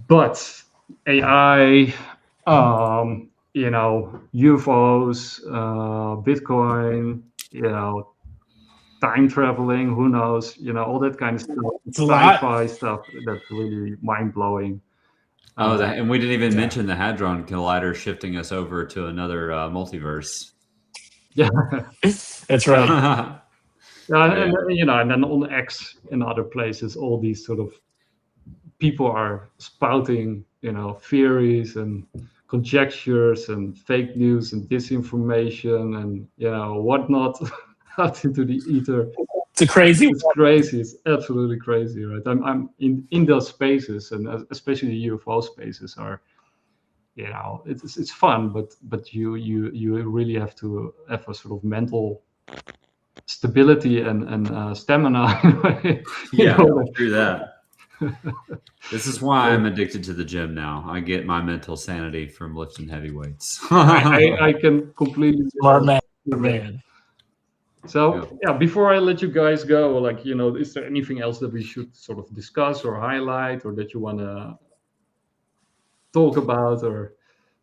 but AI, UFOs, Bitcoin, time traveling, who knows, all that kind of stuff, sci-fi stuff that's really mind-blowing. And we didn't even mention the Hadron Collider shifting us over to another multiverse. Yeah, that's right. And then on X and other places, all these sort of people are spouting, theories and conjectures and fake news and disinformation and whatnot out into the ether. It's crazy. It's crazy. It's absolutely crazy, right? I'm in those spaces, and especially the UFO spaces are, it's fun, but you really have to have a sort of mental stability and stamina. Yeah, through that. This is why I'm addicted to the gym now. I get my mental sanity from lifting heavy weights. I can completely smart man. So before I let you guys go, is there anything else that we should sort of discuss or highlight, or that you want to talk about? Or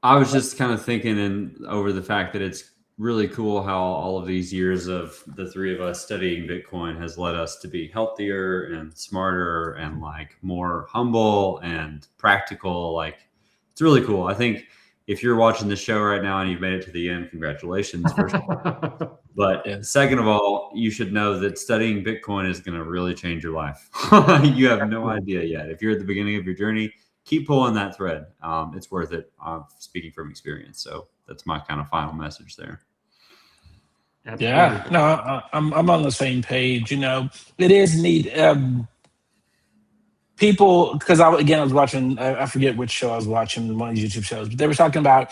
I was just kind of thinking over the fact that it's really cool how all of these years of the three of us studying Bitcoin has led us to be healthier and smarter and more humble and practical. It's really cool. I think if you're watching the show right now and you've made it to the end, congratulations, first of all. But second of all, you should know that studying Bitcoin is going to really change your life. You have no idea yet. If you're at the beginning of your journey, keep pulling that thread. It's worth it. Speaking from experience. So that's my kind of final message there. Absolutely. Yeah, no, I'm on the same page. It is neat. People, because I was watching, I forget which show I was watching, one of these YouTube shows, but they were talking about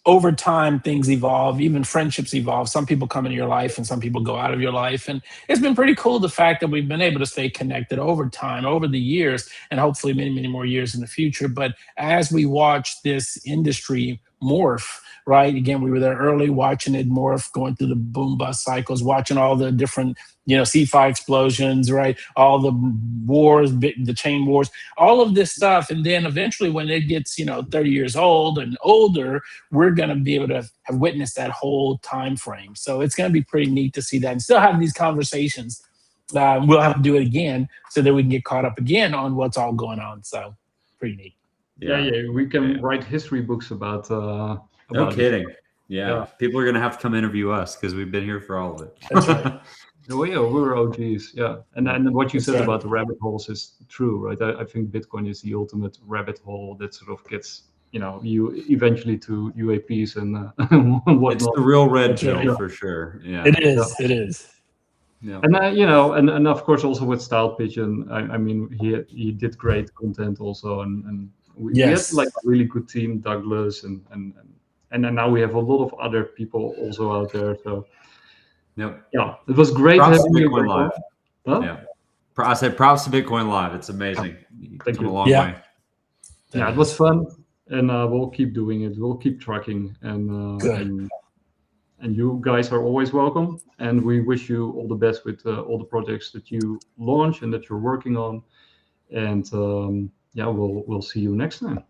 over time things evolve, even friendships evolve. Some people come into your life and some people go out of your life. And it's been pretty cool, the fact that we've been able to stay connected over time, over the years, and hopefully many, many more years in the future. But as we watch this industry morph, right? Again, we were there early watching it morph, going through the boom bust cycles, watching all the different, CeFi explosions, right? All the wars, the chain wars, all of this stuff. And then eventually when it gets, 30 years old and older, we're going to be able to have witnessed that whole time frame. So it's going to be pretty neat to see that and still have these conversations. We'll have to do it again so that we can get caught up again on what's all going on. So pretty neat. Yeah. We can write history books about no kidding. Yeah. People are going to have to come interview us because we've been here for all of it. That's right. We're OGs, and what you said about the rabbit holes is true, right? I think Bitcoin is the ultimate rabbit hole that sort of gets, you eventually to UAPs and whatnot. It's the real red pill for sure. Yeah, it is. It is. Yeah, and and of course also with Style Pigeon, I mean he did great content also, and we had a really good team, Douglas, and then now we have a lot of other people also out there. So. Yeah, it was great having you. Bitcoin Live. Huh? Yeah, I said props to Bitcoin Live. It's amazing. Thank you. A long way. Yeah, it was fun, and we'll keep doing it. We'll keep trucking, and you guys are always welcome. And we wish you all the best with all the projects that you launch and that you're working on. And we'll see you next time.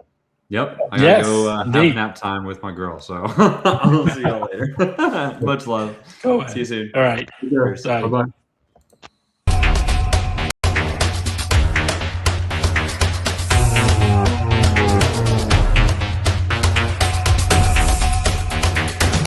Yep. I gotta go have nap time with my girl. So I'll see y'all later. Much love. Go see you soon. All right. Bye-bye.